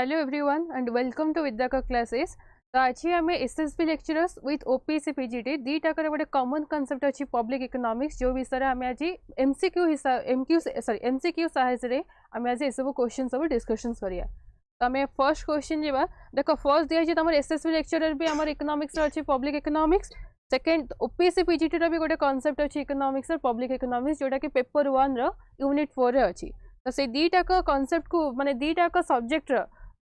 Hello everyone and welcome to Vidyaka classes. तो आज आम SSB lecturers with OPC PGT दीटा गोटे कॉमन कांसेप्ट अच्छी पब्लिक इकोनॉमिक्स जो विषय आम आज एमसीक्यू साहाय्य आम आज ये सब क्वेश्चन सब डिस्कशन करिया। तो आम फर्स्ट क्वेश्चन जावा देख फर्स्ट दिखाई तुम एसएसबी लेक्चरर भी आम इकोनॉमिक्स अच्छी public economics second OPC PGT भी गोटे कांसेप्ट अच्छी इकोनॉमिक्स पब्लिक इकोनॉमिक्स जोटा कि पेपर 1 यूनिट 4 रे अच्छी। तो से दीटाक कॉन्सेप्ट को माने दीटाक सब्जेक्ट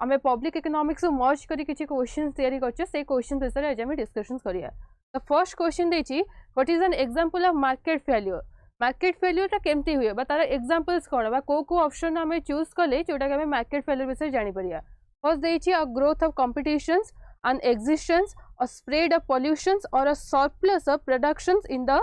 आमे पब्लिक इकोनॉमिक्स को मर्ज करी किछि क्वेश्चंस तैयारी करछे से क्वेश्चन विषय आज हम डिस्कशन करिया। तो फर्स्ट क्वेश्चन देछि what is an example of market failure. Market failure ता केमती हुए बा तार एग्जांपल्स कोन बा को ऑप्शन हमें चूज कले जोटा कि हमें मार्केट फेल्योर विषय जानि परिया। फर्स्ट देछि a growth of competitions and existence a spread of pollutions और a surplus of productions in the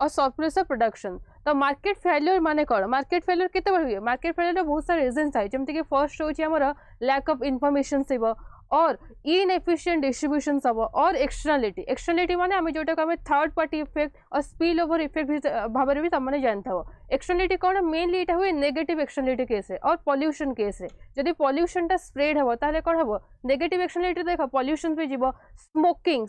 surplus of production. तो मार्केट फेल्योर माने कौन मार्केट फेल्योर केते बार हुए मार्केट फेल्योर बहुत सारे रीजन थाए जमती कि फर्स्ट होची हमर लैक ऑफ इन्फॉर्मेशन सेव और इनएफिशिएंट डिस्ट्रीब्यूशन सब और एक्सटर्नलिटी माने हम जोटा हमें थर्ड पार्टी इफेक्ट और स्पिल ओवर इफेक्ट भाव में भी तुमने जानता एक्सटर्नलिटी कौन मेनली यहाँ हुए नेगेटिव एक्सटर्नलिटी केस रे और पॉल्यूशन केस रे जदि पॉल्यूशन स्प्रेड हम ताले कौन हम नेगेटिव एक्सटर्नलिटी देख पॉल्यूशन भी जीव स्मोकिंग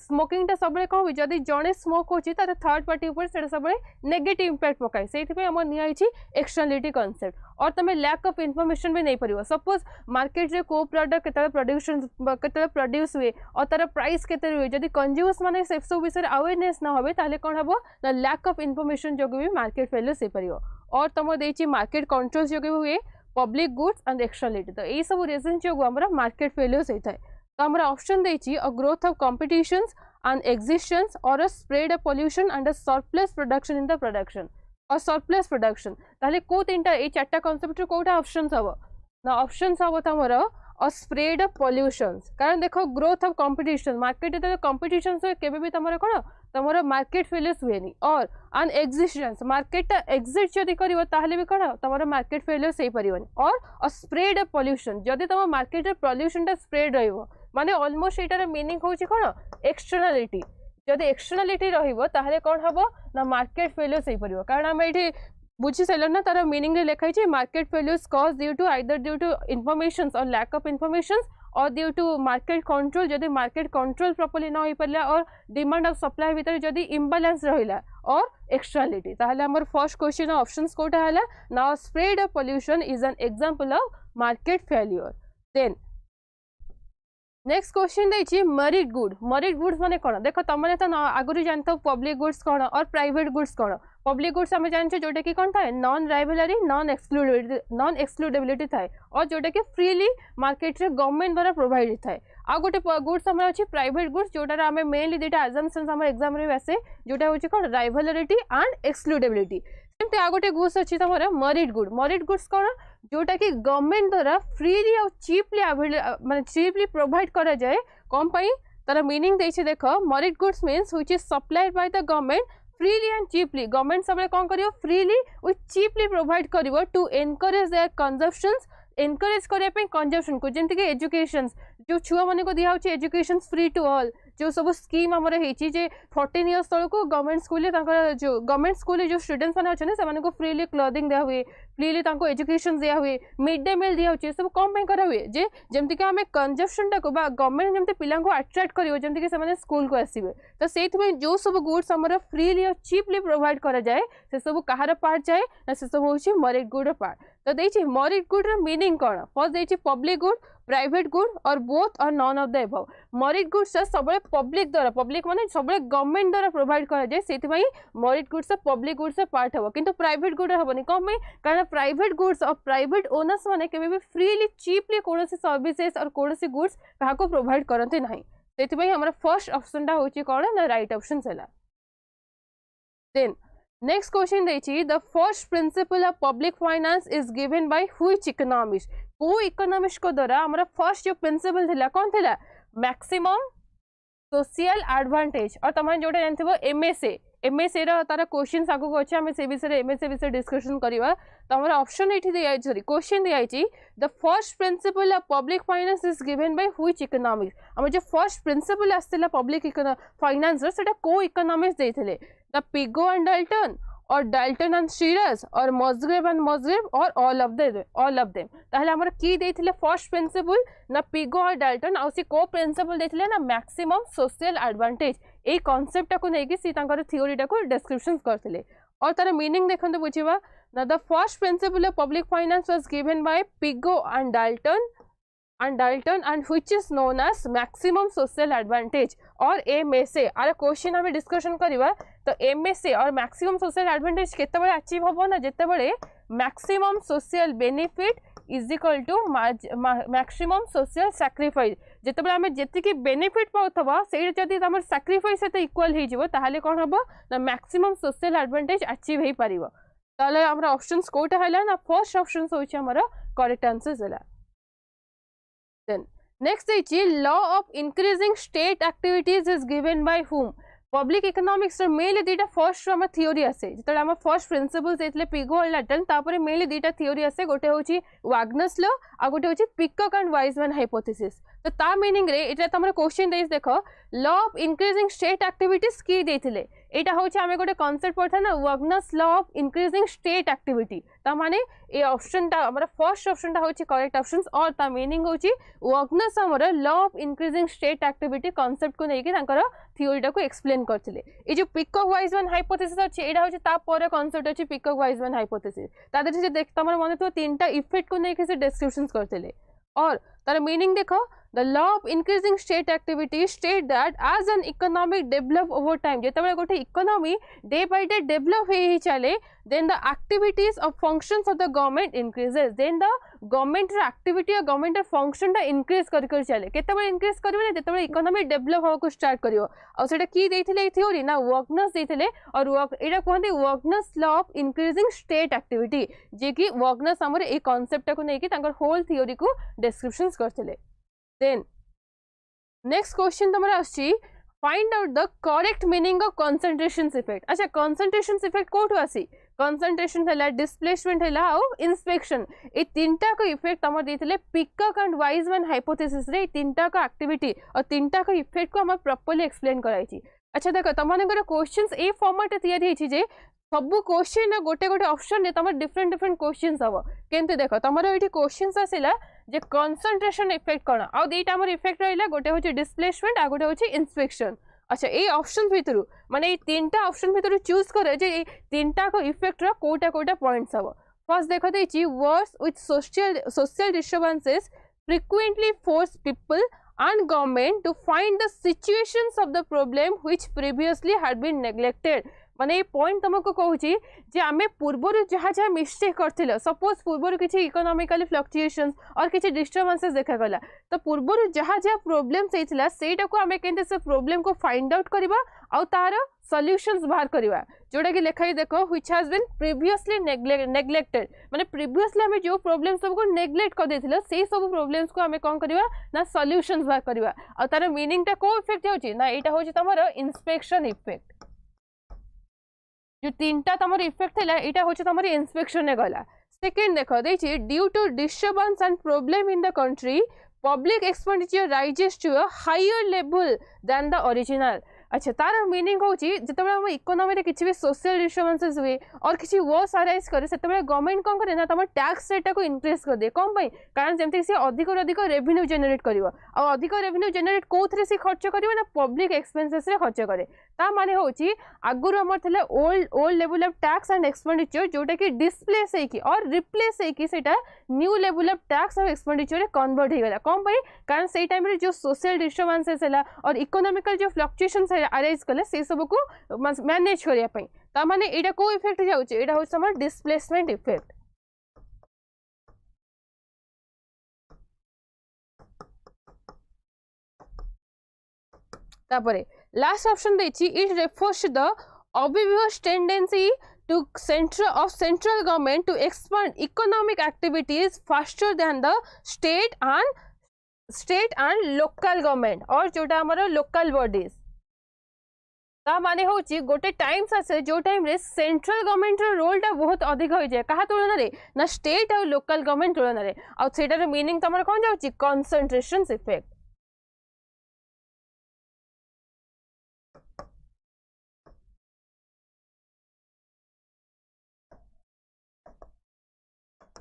सब कौन हुई जदि जड़े स्मोक होची तार थर्ड पार्टी ऊपर से सब नेगेटिव इम्पैक्ट पकाए से एक्सटर्नलिटी कॉन्सेप्ट और तुम लैक ऑफ इन्फॉर्मेशन भी नहीं पार सपोज मार्केट रे को प्रोडक्ट के प्रोड्यूस हुए और तार प्राइस केते हुए जदि कंज्यूमर्स माने से सब विषय अवेयरनेस ना होबे ताले कोन हबो ना लैक ऑफ इन्फॉर्मेशन जोगे भी मार्केट फेल्योर से परियो और तुम देछि मार्केट कंट्रोल जोगे हुए पब्लिक गुड्स एंड एक्सटर्नलिटी। तो यही सब रीजन जो हमरा मार्केट फेल्योर से थाए। तो हमरा ऑप्शन देछि a growth of competitions and existence और a spread of pollution and a surplus production in the production और सरप्लस प्रोडक्शन ताले को तीनटा ए चारटा कांसेप्ट कोटा ऑप्शंस हबो ना ऑप्शंस हबो तमरो और स्प्रेड ऑफ पॉल्यूशंस कारण देखो ग्रोथ ऑफ कंपटीशन मार्केट तो कंपटीशन से केबे भी तमरो कोन तमरो मार्केट फेल्योर हुएनी और अन एक्जिस्टेंस मार्केट एग्जिट जदि करिवो ताहले भी कोन तमरो मार्केट फेल्योर सही परिवनी और स्प्रेड ऑफ पॉल्यूशन जदि तम मार्केट रे पॉल्यूशन ता स्प्रेड रहइवो माने ऑलमोस्ट एटार मीनिंग होची कोन एक्सटर्नलिटी जदि एक्सटर्नलिटी रहिवो ताहले कोन हबो ना मार्केट फेल्योर सही परिवो कारण हम एठी बुझी सारे ना तार मीनिंग रे लिखाई market failures cause due to either due to information or lack of information or due to market control जदि मार्केट कंट्रोल प्रॉपर्ली ना हो पाला और डिमांड और सप्लाई भीतर जदि इम्बालांस रहिला और एक्सटर्नलिटी ताहले हमर फर्स्ट क्वेश्चन ऑप्शंस कोटा हला now spread of pollution is an example of market failure. Then next question देछि मरीड गुड्स माने कोन देखो तमने तो आगुरी जानतो पब्लिक गुड्स कोन और प्राइवेट गुड्स कोन पब्लिक गुड्स हमें जानछे जोटा कि कोन थाए नॉन राइवलरी नॉन एक्सक्लूडेबिलिटी थाए और जोटा कि फ्रीली मार्केट रे गवर्नमेंट द्वारा प्रोवाइड थाए आ गोटे गुड्स हमर अछि प्राइवेट गुड्स जोटा हमें मेनली दुटा अजम्पशंस हमर एग्जाम रे आसे जोटा होछि कोन राइवलरिटी एंड एक्सक्लूडेबिलिटी सेमते आ गोटे गुड्स अछि तमर मरीड गुड्स कोन जोटा कि गवर्नमेंट द्वारा फ्रीली और चीपली माने चीपली प्रोवाइड करा जाए कौन पाई तार मीनिंग देछि देखो merit goods means which is supplied by the government freely and cheaply government सब कौन करियो फ्रीली और चीपली प्रोवाइड करियो to encourage their consumptions encourage करने पे कंजम्पशन को जंती के एजुकेशन जो छुआ माने को दिया होची एजुकेशन फ्री टू ऑल जो सब स्कीम हमर हेची जे 14 इयर्स तल को गवर्नमेंट स्कूल जो गवर्नमेंट स्कूल जो स्टूडेंट्स माने अछने से माने को फ्रीली क्लोथिंग दिया हुए फ्रीली तांको एजुकेशन दिया हुए मिड डे मील दिया होची सब कम पे करा हुए जे जेमति के हमें कंजम्पशन टा को बा गवर्नमेंट जेमति पिला को अट्रैक्ट करियो जेमति के से माने स्कूल को आसीबे तो सेति में जो सब गुड्स हमर फ्रीली और चीपली प्रोवाइड करा जाए से सब कहार पार्ट जाए ना से सब होची मरीड गुड पार्ट। तो देछि मरीड गुड र मीनिंग कोन फर्स्ट देछि public good private good or both or none of the above merit goods सब पब्लिक द्वारा पब्लिक माने सब गवर्नमेंट द्वारा प्रोवाइड करा जाए सेति भाई merit goods public goods part हबो किंतु प्राइवेट गुड हबनी कम में कारण प्राइवेट गुड्स और प्राइवेट ओनर्स माने केबे भी फ्रीली चीपली कोनोसी सर्विसेज और कोनोसी गुड्स काहाको प्रोवाइड करते नाही सेति भाई हमरा फर्स्ट ऑप्शन टा होची कोन ना राइट ऑप्शन सेला। देन नेक्स्ट क्वेश्चन देछि the first principle of public finance is given by which economist को इकोनॉमिस्ट को द्वारा हमारा फर्स्ट जो प्रिंसिपल थिला कौन थिला मैक्सिमम सोशल एडवांटेज और तमाम जोटा जानथिबो एमएसए रा तारा क्वेश्चंस आगो को अछि हमें से विषय एमएसए विषय डिस्कशन करिवा। तो हमारा ऑप्शन एठी दिया सॉरी क्वेश्चन दिया अछि the first principle of public finance is given by which economics हम जो फर्स्ट प्रिंसिपल आस्तिला पब्लिक फाइनेंस रा सेटा को इकोनॉमिक्स देथिले the Pigou and Dalton or Dalton and Shearers or Musgrave and Musgrave or all of them ताहले हमर की देथिले फर्स्ट प्रिंसिपल ना पिगो और डाल्टन आ सी को प्रिंसिपल देथिले ना मैक्सिमम सोशल एडवांटेज ए कांसेप्ट को नेकी सी तांकर थ्योरी टा को डिस्क्रिप्शंस करथिले और तार मीनिंग देखंतु बुझिबा ना the first principle of public finance was given bye Pigou and Dalton and which is known as maximum social advantage और MSA आर क्वेश्चन हमें डिस्कशन करबा तो MSA और maximum social advantage केते बळे अचीव होबो ना जेते बळे maximum social benefit is equal to maximum social sacrifice जेते बळे हमें जेति की बेनिफिट पाउथबा सेही जदी हमर सैक्रिफाइस सेते इक्वल हे जिवो ताहाले कोन होबो ना maximum social advantage अचीव हे परिबो ताले हमरा ऑप्शंस कोटा हैला ना फर्स्ट ऑप्शन होछि हमरा करेक्ट आंसर हैला Then next is law of increasing state activities is given by whom? Public economics mainly दीटा फर्स्ट हम थ्योरी आसे जेतले हम फर्स्ट प्रिंसिपल्स एतले पिगो और डाल्टन तापरे मेनली दीटा थ्योरी आसे गोटे होची वाग्नस लॉ आ गोटे होची पिकॉक एंड वाइजमैन हाइपोथेसिस तो ता मीनिंग रे एटा तमरे क्वेश्चन देइस देखो law of increasing state activities की देथिले एटा होची हमें गोटे कांसेप्ट पढ़ता ना Wagner's law of increasing state activity ता माने ए ऑप्शन ता हमरा फर्स्ट ऑप्शन ता होची करेक्ट ऑप्शंस और ता मीनिंग होची वाग्नस हमरा law of increasing state activity concept को नेकी तांकर थ्योरी टा को एक्सप्लेन करथिले ए जो पिकॉक वाइजमैन हाइपोथेसिस अछि एटा होची ता पर कांसेप्ट अछि पिकॉक वाइजमैन हाइपोथेसिस तादर से देख तमर माने तो तीनटा इफेक्ट को नेकी से डिस्क्रिप्शंस करथिले और तार मीनिंग देखो the law of increasing state activity state that as an economic develop over time जेतबे गोटे economy day by day develop हे चले then the activities of functions of the government increases then the government activity or government function टा increase कर कर चले केतबे increase करबे ना जेतबे इकोनॉमी डेवलप हो को स्टार्ट करियो आ सेटा की देथिले ए थ्योरी ना वर्कनेस देथिले और वर्क एटा कहंती Wagner's law of increasing state activity जे कि वर्कनेस हमर ए कांसेप्ट को नै कि तांकर होल थ्योरी को डिस्क्रिप्शंस करथिले then next question तमरा आछि find out the correct meaning of concentration effect अच्छा concentration effect कोठु आसी concentration हैला displacement हैला और inspection ए तीनटा को इफेक्ट तमर देथिले पिकॉक एंड वाइजमैन हाइपोथेसिस रे तीनटा को एक्टिविटी और तीनटा को इफेक्ट को हम प्रॉपर्ली एक्सप्लेन कराइछि अच्छा देखो तमने क्वेश्चंस ए फॉर्मेट तैयारी हिछि जे सब क्वेश्चन गोटे गोटे ऑप्शन रे तमर डिफरेंट डिफरेंट क्वेश्चंस हबो केनते देखो तमर एठी क्वेश्चंस आसिला जे कंसंट्रेशन इफेक्ट कोन आ दुईटा हमर इफेक्ट रहिला गोटे होची डिस्प्लेसमेंट आ गोटे होची इंस्पेक्शन अच्छा ए ऑप्शन भितरु माने ए तीनटा ऑप्शन भितरु चूज करे जे ए तीनटा को इफेक्ट रा कोटा कोटा पॉइंट्स हबो फर्स्ट देखो देछि wars with social disturbances frequently force people and government to find the situations of the problem which previously had been neglected माने पॉइंट तुमको कहूची जे आमे पूर्वरु जहा जहा मिस्टेक करथिले सपोज पूर्वरु किछि इकोनॉमिकली फ्लक्चुएशंस और किछि डिस्टर्बेंसेस देखा गला तो पूर्वरु जहा जहा प्रॉब्लम्स हेतिला सेटा को आमे केनते से प्रॉब्लम को फाइंड आउट करबा और तार सॉल्यूशंस बाहर करबा जोडा कि लेखाई देखो which has been previously neglected माने प्रीवियसली हमें जो प्रॉब्लम सब को नेग्लेक्ट कर देथिले सेही सब प्रॉब्लम्स को हमें कोन करबा ना सॉल्यूशंस बाहर करबा और तार मीनिंग ता को इफेक्ट होची ना एटा होची तमरो इंस्पेक्शन इफेक्ट जो तीनटा तमर इफेक्ट हैला एटा होची तमर इंस्पेक्शन ने गला सेकंड देखो देछि due to disturbance and problem in the country public expenditure rises to a higher level than the original अच्छा तार मीनिंग होची जतबे हम इकोनॉमी रे किछि भी सोशल डिस्टर्बेंसेस हुए और किछि वर्स अराइज करे सेतबे गवर्नमेंट कोन करे ना तम टैक्स रेट को इंक्रीज कर दे कोन पई कारण जेमति से अधिक और अधिक रेवेन्यू जनरेट करिवो और अधिक रेवेन्यू जनरेट कोथरे से खर्च करिवो ना पब्लिक एक्सपेंसेस रे खर्च करे ता माने होची आगुरु हमर थले old level of tax and expenditure जोटा कि डिस्प्लेस है कि और रिप्लेस है कि सेटा न्यू लेवल ऑफ टैक्स और एक्सपेंडिचर रे कन्वर्ट हे गला कोन पई कारण सेही टाइम रे जो सोशल डिस्टर्बेंसेस हैला और इकोनॉमिकल जो फ्लक्चुएशंस अराइज कले से सब को मैनेज करिया पई ता माने एटा को इफेक्ट जाउचे एटा होय हमर डिस्प्लेसमेंट इफेक्ट तापरे लास्ट ऑप्शन देछि it refers to the obvious tendency to central government to expand economic activities faster than the state and local government और जोटा हमर लोकल बॉडीज ता माने होची गोटे टाइम्स आसे जो टाइम रे सेंट्रल गवर्नमेंट रो रोल टा बहुत अधिक होई जाय कहा तुलना रे ना स्टेट और लोकल गवर्नमेंट तुलना रे और सेटार मीनिंग तमर कोन जाउची कंसंट्रेशन इफेक्ट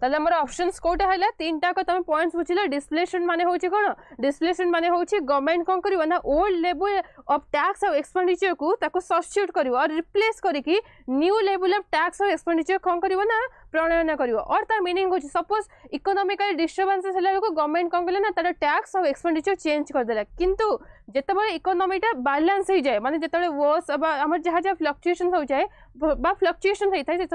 ताले हमर ऑप्शंस कोटा हैला तीनटा को तुम पॉइंट्स बुझिला डिस्प्लेसमेंट माने होची कोन डिस्प्लेसमेंट माने होची गवर्नमेंट कोन करिवो ना ओल्ड लेवल ऑफ टैक्स और एक्सपेंडिचर को ताको सब्स्टिट्यूट करिवो और रिप्लेस करिकि न्यू लेवल ऑफ टैक्स और एक्सपेंडिचर कोन करिवो ना प्रणयन करिवो और तार मीनिंग होची सपोज इकोनॉमिकल डिस्टर्बेंसेस हैला को गवर्नमेंट कोन कले ना तार टैक्स और एक्सपेंडिचर चेंज कर देला किंतु जेतबे इकोनॉमीटा बैलेंस हो जाए माने जेतबे वर्स हमर जहा जहा फ्लक्चुएशन हो जाए बा फ्लक्चुएशन होई थाय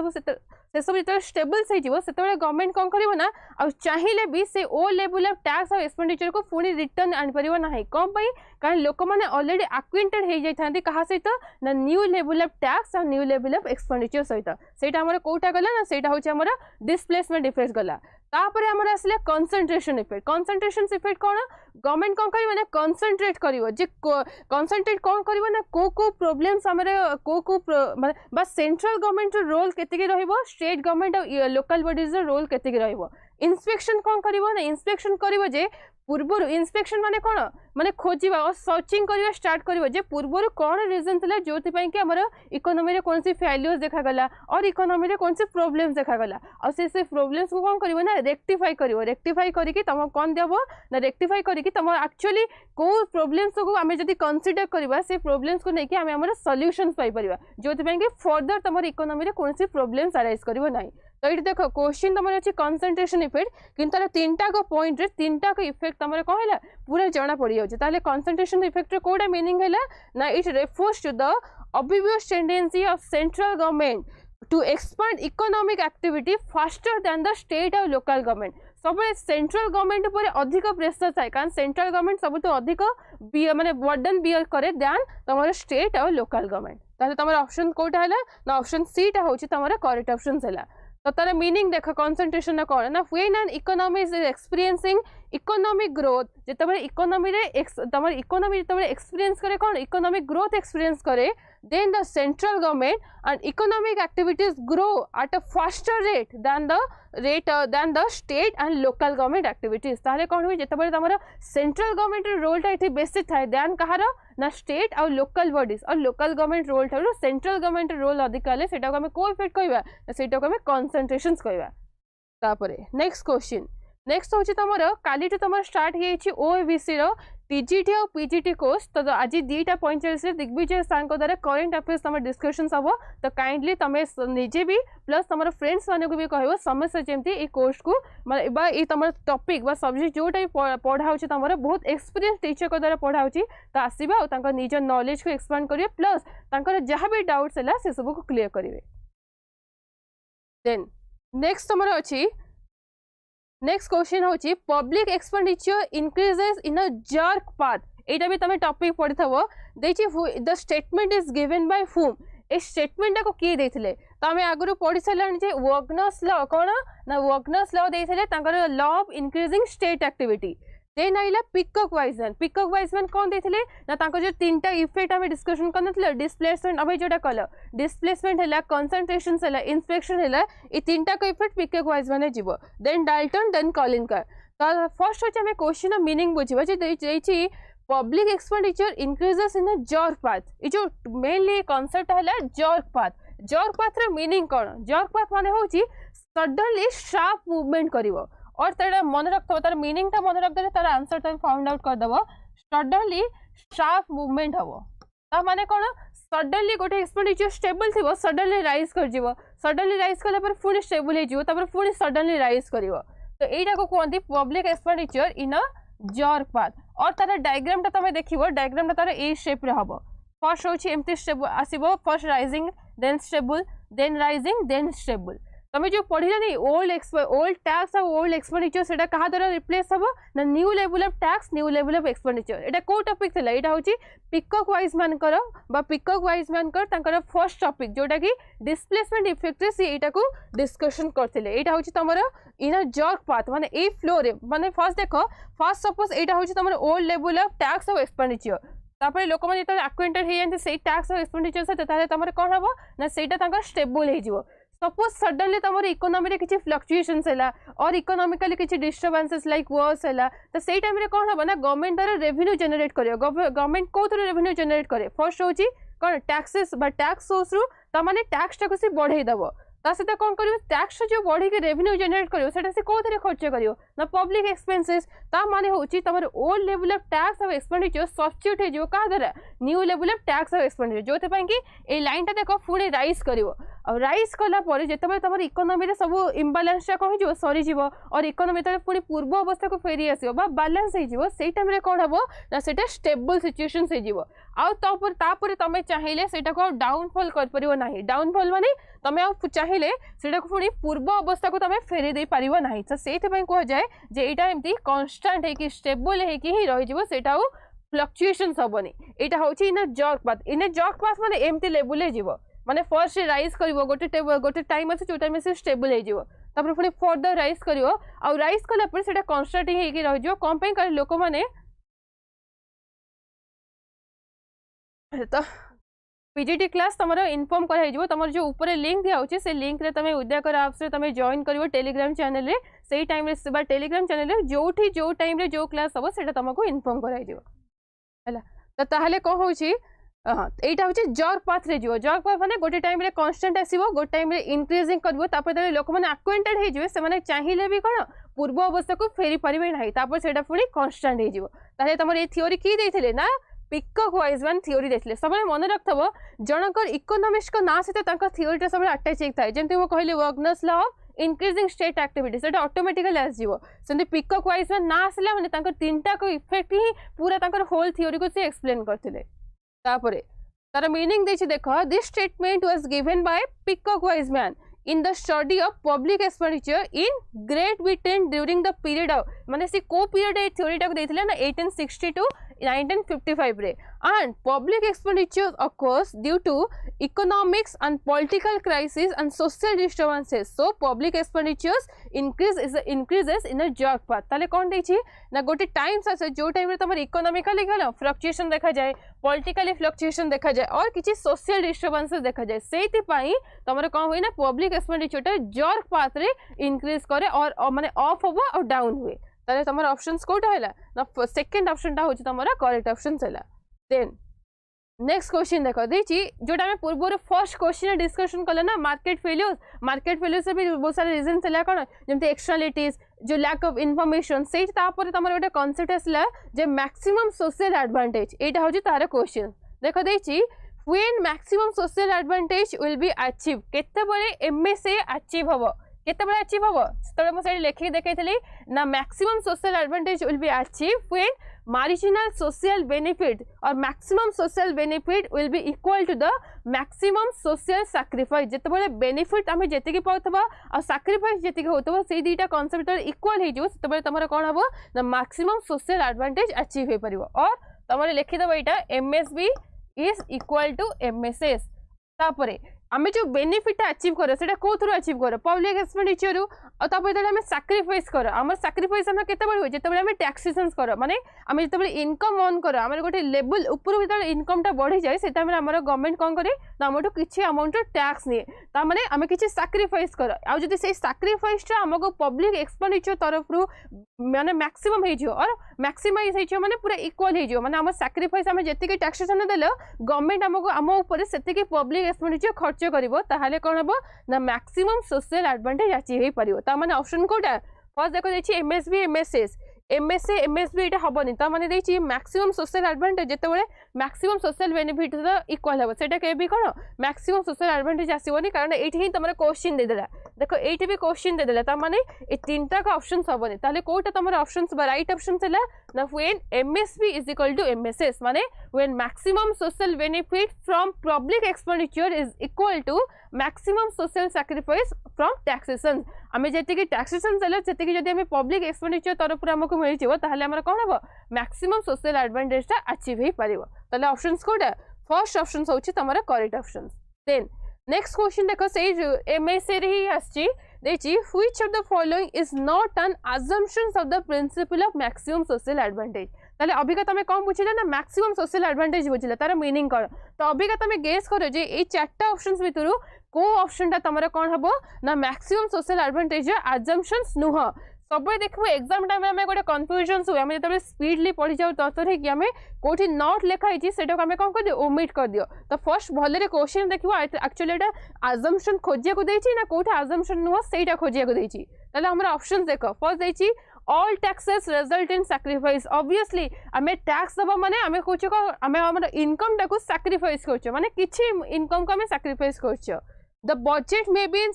से सब जो स्टेबल से गवर्नमेंट कौन कर ना आ चाहिए भी से ओ लेवल ऑफ टैक्स और एक्सपेंडिचर को पुणी रिटर्न आनी पार ना कौन कारण लोक मैंने ऑलरेडी एक्विंटेड हो जाता क्या सहित ना न्यू लेवल ऑफ टैक्स और न्यू लेवल ऑफ एक्सपेंडिचर सहित से कौटा गला ना से हूँ डिस्प्लेसमेंट इफेक्ट गला तापर आमर आसला कंसंट्रेशन इफेक्ट इफेक्ट कौन गवर्नमेंट कौन कर मैंने कंसंट्रेट कंसंट्रेट कौन कर ना को प्रोब्लेम्स को सेंट्रल गवर्नमेंट रोल केतिकी रहिबो स्टेट गवर्नमेंट और लोकल बॉडीज रोल केतिकी रहिबो इंस्पेक्शन कौन करिवो ना इंस्पेक्शन करिवो जे पूर्वर इंस्पेक्शन माने कौन माने खोजिबा और सर्चिंग करिवा स्टार्ट करिवो जे पूर्वर कौन रीजन थिला जोथि पई कि हमर इकोनॉमी रे कोनसी फेल्युअर्स देखा गला और इकोनॉमी रे कोनसी प्रॉब्लम्स देखा गला और से प्रॉब्लम्स को कौन करिवो ना रेक्टिफाई करिकि तम कोन देबो ना रेक्टिफाई करिकि तम एक्चुअली को प्रॉब्लम्स को हमें जदी कंसीडर करिवा से प्रॉब्लम्स को नेकी हमें हमर सॉल्यूशंस पाई परिबा जोथि पई कि फर्दर तमर इकोनॉमी रे कोनसी प्रॉब्लम्स अराइज करिवो नाही तो ये देख क्वेश्चन तुम अच्छे कंसंट्रेशन इफेक्ट किंतु तार तीनटा को पॉइंट रे तीनटा को इफेक्ट तुम कौन है पूरा जना पड़ जाए कंसंट्रेशन इफेक्ट कोड़ा मीनिंग है ना it refers to the obvious tendency of central government to expand economic activity faster than the state और local government sub central government पर अधिक प्रेसर थाए कारण सेंट्रल गवर्नमेंट सब तो अधिक माने बर्डन बियर करे दैन तुम स्टेट और लोकल गवर्नमेंट ताले तुम ऑप्शन कोटा है ना ऑप्शन सी टा होची तुम करेक्ट ऑप्शन है तो तार मीनिंग देख कंसंट्रेशन कौन ना when an economy is experiencing economic growth जिते इकोनॉमी रे तुम इकोनॉमी जिते एक्सपीरियंस करे कौन इकोनॉमिक ग्रोथ एक्सपीरियंस करे then the central government and economic activities grow at a faster rate than the state and local government activities ताले कौन हुई जिते तुम सेंट्रल गवर्नमेंट रोल टा बेसी थाए दैन कहार ना स्टेट और लोकल बॉडीज और लोकल गवर्नमेंट रोल ठार सेंट्रल गवर्नमेंट रोल अधिक हेल्ले से को इफेक्ट कहवा से कंसंट्रेशन कहवा तापर नेक्स्ट क्वेश्चन नेक्स्ट हूँ तुम काली तुम स्टार्ट ओएबीसी टीजीटी और पीजीटी कोर्स तो आज 2:45 दिग्विजय सार द्वारा करेन्ट अफेयर्स तुम डिस्कशन हम तो काइंडली तुम निजे भी प्लस तुम फ्रेंड्स मान को भी कह समस्या जमी ये कोर्स को ये तुम टॉपिक सब्जेक्ट जोटा भी पढ़ा तुम बहुत एक्सपीरियंस टीचर द्वारा पढ़ा तो आसवा और निज नॉलेज को एक्सपांड करेंगे प्लस जहाँ भी डाउट्स है से सब को क्लीयर करेंगे देन नेक्स्ट तुम अच्छी नेक्स्ट क्वेश्चन होची public expenditure increases in a jerk path एटा भी तुम टॉपिक पढ़ी थबो देछि the statement is given by whom a statement को किए देथिले तो आम आगु पढ़ी सारानी जे वॉग्नर्स लॉ कौन ना वॉग्नर्स लॉ देथिले तांकर law of increasing state activity then आइला पिकॉक वाइजमैन कौन देथिले ना तांको जो तीनटा इफेक्ट आम डिस्कशन करनथले डिस्प्लेसमेंट अबे जोटा कल डिस्प्लेसमेंट हैला कंसंट्रेशन हैला इंस्पेक्शन हैला ये तीनटा को इफेक्ट पिकॉक वाइजमैन जीवो देन डाल्टन देन कॉलिनकर तो फर्स्ट होचे हमें क्वेश्चन मीनिंग बुझिबा जे देछि public expenditure increases in a jerk path ये जो मेनली कांसेप्ट हैला जर्क पाथ रे मीनिंग कौन जर्क पाथ माने होची सडनली शार्प मूवमेंट करिवो और तार मन रख तार मीनिंग टा मन रख तार आंसर तुम फाउंड आउट करदेव सडनली शार्प मूवमेंट हम माने कौन सडनली गोटे एक्सपेंडिचर स्टेबल थी सडनली राइज कर सडनली राइज कला पुणी स्टेबल हो पुणी सडनली राइज कर तो यहीटा को कहते public expenditure in a jerk path और तार डायग्राम तुम देख डायग्राम तार ए शेप रे हम फर्स्ट होमती आसो first rising then stable then rising then stable तुम जो पढ़िलानी ओल्ड टैक्स और ओल्ड एक्सपेंडिचर से क्या द्वारा रिप्लेस हम ना new level of tax new level of expenditure एटा को टॉपिक थिला एटा होची पिकॉक वाइजमैन फर्स्ट टॉपिक जोटा कि डिस्प्लेसमेंट इफेक्ट से एटा को डिस्कशन करथिले एटा होची तमरो इन अ जर्क पाथ माने ए फ्लो रे माने फर्स्ट देखो फर्स्ट सपोज एटा होची तमरो ओल्ड लेवल ऑफ टैक्स और एक्सपेंडिचर तापर लोक मैंने जो एक्वेंटेड हो जाते से टैक्स और एक्सपेंडिचर सहित तुम कौन हम ना से स्टेबल हो सपोज सडनली तुम इकोनॉमी रे किछि फ्लक्चुएशंस हैला और इकोनॉमिकली किछि डिस्टर्बेंसेस लाइक वर्स हैला तो सेही टाइम रे कोन हबो ना गवर्नमेंट द्वारा रेवेन्यू जनरेट करियो गवर्नमेंट को थ्रू रेवेन्यू जनरेट करे फर्स्ट होची कोन टैक्सेस बा टैक्स सोर्स रु त माने टैक्स टा को से बढ़ाई दबो ता सहित कौन कर टैक्स जो बढ़ी रेवेन्यू जनरेट कर कौन खर्च कर ना पब्लिक एक्सपेंसेस ता माने होची तमर ओल्ड लेवल ऑफ टैक्स और एक्सपेंडिचर सब्स्टिट्यूट हो का द्वारा न्यू लेवल ऑफ टैक्स और एक्सपेंडिचर जो कि ए लाइन टा देख पुणी राइज कर राइज कलापर जिते तुम इकोनोमी सब इम्बालांस कौन हो सरीज और इकोनोमी पुणी पूर्व अवस्था को फेरी आसो बालांस हो टाइम कौन हम ना से स्टेबल सिचुएशन आउपर तुम चाहिए से डाउनफॉल कर ना डाउनफॉल माने तुम चाहिए से पुणी पूर्व अवस्था को तुम फेरी दे पार ना तो से कह जाए जे यहाँ एमती कन्स्टाट है स्टेबल ही रही फ्लक्चुएशन हेनी यहाँ हूँ इन जर्क पाथ माने एमती लेवल माने फर्स्ट राइज कर गोटे टाइम अच्छे जो टाइम से स्टेबल हो पुणी फर्दर राइज कर राइज कलापर से कन्स्टाट ही रही कौन पे लोक मैंने तो पीजीटी क्लास तुम इनफॉर्म कर तुम जो ऊपर लिंक दिया से लिंक रे तुम उदयकर एप्स रे तुम जॉइन कर टेलीग्राम चैनल रे से टाइम रे टेलीग्राम चैनल रे जो टाइम रे जो क्लास हम से तुमको इनफॉर्म कर तो ताहले कौन होची यहाँ हूँ जर्क पाथ रे जो जर्क पाथ माने गोटे टाइम रे कांस्टेंट आसीबो गोटे टाइम रे इंक्रीजिंग करबो तापर तले लोक माने एक्वेंटेड हे जिवे से माने चाहिए भी कोन पूर्व अवस्था को फेरी परिबे नाही तापर सेटा पुणी कांस्टेंट हे जिवो ताले तमर ए थ्योरी की देथिले ना पिकॉक वाइजमैन थ्योरी देथिले सब मन रखथबो जनकर इकोनॉमिक्स को ना सहित तांका थ्योरी सब अटैच थाए जेंति वो कहले Wagner's law of increasing state activity से ऑटोमेटिकली आसो से पिकॉक वाइजमैन ना आसला माने तांका तीनटा को इफेक्ट ही पूरा तांकर होल थ्योरी को से एक्सप्लेन करथिले तापर तार मीनिंग देछि देखो this statement was given by Peacock Wiseman in the study of public expenditure in Great Britain during the period of माने से को पीरियड ए थ्योरी टाक देथिले ना 1860 to 1955 रे and public expenditure occurs due to economics and political crisis and social disturbances so public expenditures increases in a jerk path ताले कौन देछि ना गोटे टाइम्स आसे जो टाइम रे तमर इकोनॉमिकली गला फ्लक्चुएशन देखा जाए पॉलिटिकली फ्लक्चुएशन देखा जाए और किछि सोशल डिस्टर्बेंसेस देखा जाए सेति पई तमर कोन होई ना पब्लिक एक्सपेंडिचर जर्क पाथ रे इंक्रीज करे और माने ऑफ होबो और डाउन हुए ताले तमर ऑप्शंस कोटा हैला ना सेकंड ऑप्शन टा होछि तमरा करेक्ट ऑप्शन हैला देन नेक्स्ट क्वेश्चन देखो देछि जोटा हम पूर्व फर्स्ट क्वेश्चन डिस्कशन कले ना मार्केट फेल्यूर से भी बहुत सारे रीजन हैला कोन जेमते एक्सटर्नलिटीज जो लैक ऑफ इन्फॉर्मेशन से तापर तमर गोटे कांसेप्ट आसला जे मैक्सिमम सोशल एडवांटेज एटा होछि तार क्वेश्चन देखो देछि when maximum social advantage will be achieve केते बळे एमएसए अचीव हबो केते बळे अचीव हबो तळे म साइड लेखि देखैथली ना maximum social advantage will be achieve when marginal social benefit or maximum social benefit will be equal to the maximum social sacrifice जेतेबेले benefit आमे जेतिकी पाउतबा और sacrifice जेतिकी होतबा से दीटा concept इक्वल हे जो सेतेबेले तमरा कोन हबो ना maximum social advantage achieve हे परिबो और तमरे लिखि दबो एटा MSB is equal to MSS तापरे आमे जो बेनिफिट अचीव करो सेटा को थ्रू अचीव करो पब्लिक एक्सपेंडिचर और तापर तले हमें सैक्रिफाइस करो हमर सैक्रिफाइस हम केते बड होय जेतेबेले हमें टैक्सेशंस करो माने हमें जेतेबेले इनकम ऑन करो हमर गोटे लेवल ऊपर जेतेबेले इनकम टा बढ़ी जाय सेटा हमें हमर गवर्नमेंट कोन करे ना हमटो किछि अमाउंट टैक्स निए ता माने हमें किछि सैक्रिफाइस करो आ जदी से सैक्रिफाइस टा हमको पब्लिक एक्सपेंडिचर तरफ रु माने मैक्सिमम हे जो और मैक्सिमाइज हे जो माने पूरा इक्वल हे जो माने हमर सैक्रिफाइस हमें जेतिके टैक्सेशन देलो गवर्नमेंट हमको हम ऊपर सेतिके पब्लिक एक्सपेंडिचर खर्च करिवो ताहाले कोन हबो ना मैक्सिमम सोशल एडवांटेज अचीव हे परिवो ता माने ऑप्शन कोटा फर्स्ट देखो देछि एमएसबी एमएसएस एमएसए एमएसबी एटा हबनी ता माने देछि मैक्सिमम सोशल एडवांटेज जेतेबेले मैक्सिमम सोशल बेनिफिट इक्वल हबो सेटा के भी कोन मैक्सिमम सोशल एडवांटेज आसीबोनी कारण एठी ही तमरा क्वेश्चन दे देला देखो एठी भी क्वेश्चन दे देला ता माने ए तीनटा का ऑप्शंस हबनी ताले कोटा तमरा ऑप्शंस राइट ऑप्शंस हैला ना when MSB is equal to MSS माने when maximum social benefit from public expenditure is equal to maximum social sacrifice from taxation आमे जेतिकी टैक्सेशन देला जेतिकी जदी हमें पब्लिक एक्सपेंडिचर तरफ हमको मिल जिवो ताहले हमर कोन हबो मैक्सिमम सोशल एडवांटेज टा अचीव हे परिवो ताले ऑप्शंस कोटा फर्स्ट ऑप्शन होछि तमरा correct options then next question देखो से एमएसए रे ही आछि देछि which of the following is not an assumptions of the principle of maximum social advantage ताले अभिका तमे कोन बुझिले ना मैक्सिमम सोशल एडवांटेज बुझिले तार मीनिंग कर तो अभिका तमे गेस करो जे ए चारटा ऑप्शंस भितरु को ऑप्शन ता तमरा कोन हबो ना मैक्सिमम सोशल एडवांटेज अजम्पशंस नुह सब देखो एग्जाम टाइम में गोटे कन्फ्यूजन हुए आम जो स्पीडली पढ़ी जाऊ तरतर कि आम कौटी नोट लिखाई से कौन कर दियो ओमिट कर दियो तो फर्स्ट भले क्वेश्चन देखो एक्चुअली एटा अजम्पशन खोजिया को देछि ना कोठा अजम्पशन नुह सेटा खोजिया को देछि ताले हमर ऑप्शंस देखो फर्स्ट देछि all taxes result in sacrifice obviously आमे टैक्स दबा माने आमे कहूछ को आमे हमर इनकम टाको सैक्रिफाइस करछ माने किछि इनकम को आमे सैक्रिफाइस करछ the budget may be in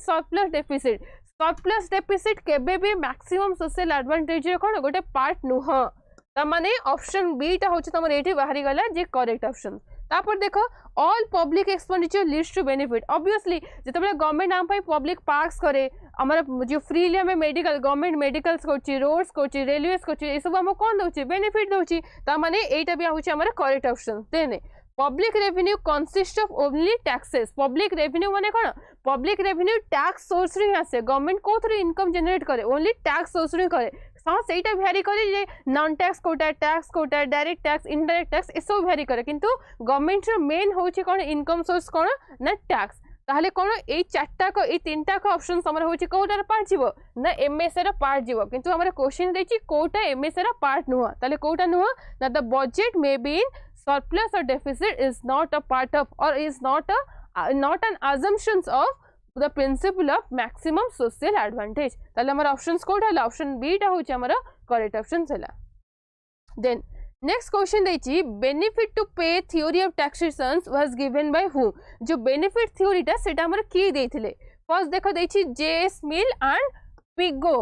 surplus deficit केबे भी मैक्सिमम सोशल एडवांटेज रे कोन गोटे पार्ट नुह त माने ऑप्शन बी टा होछ तमर एठी बाहरी गला जे करेक्ट ऑप्शन तापर देखो all public expenditure leads to benefit obviously जिते गवर्नमेंट आम पब्लिक पार्क्स करे आमर जो फ्रीली आम मेडिकल गवर्नमेंट मेडिकल्स कर रोड्स कर रेलवेज कर सब आम कौन दौर बेनिफिट दौर ताने यहीटा भी हूँ आम correct option then public revenue consist of only taxes public revenue माने कौन पब्लिक रेवेन्यू टैक्स सोर्स रे आसे गवर्नमेंट कोथरे इनकम जनरेट करे ओनली टैक्स सोर्स रे करे हाँ सेटा भैरी करे जे नॉन टैक्स कोटा डायरेक्ट टैक्स इनडायरेक्ट टैक्स ए सब भैरी करे किंतु गवर्नमेंट रो मेन होची कोन इनकम सोर्स कोन ना टैक्स ताहले कोन ए चारटा को ए तीनटा को ऑप्शन हमर होची कोटार पार्ट जीवो ना एमएसए रो पार्ट जीवो किंतु हमर क्वेश्चन देची कोटा एमएसए रो पार्ट नुह ताहले कोटा नुह ना the budget may be in surplus or deficit is not a part of or is not an assumptions of the principle of maximum social advantage ताले हमर ऑप्शंस कोड हला ऑप्शन बी टा होची हमर करेक्ट ऑप्शंस हला देन नेक्स्ट क्वेश्चन देची benefit to pay theory of taxations was given by who जो बेनिफिट थ्योरी टा सेटा हमर की देथिले फर्स्ट देखो देची J S Mill and Pigou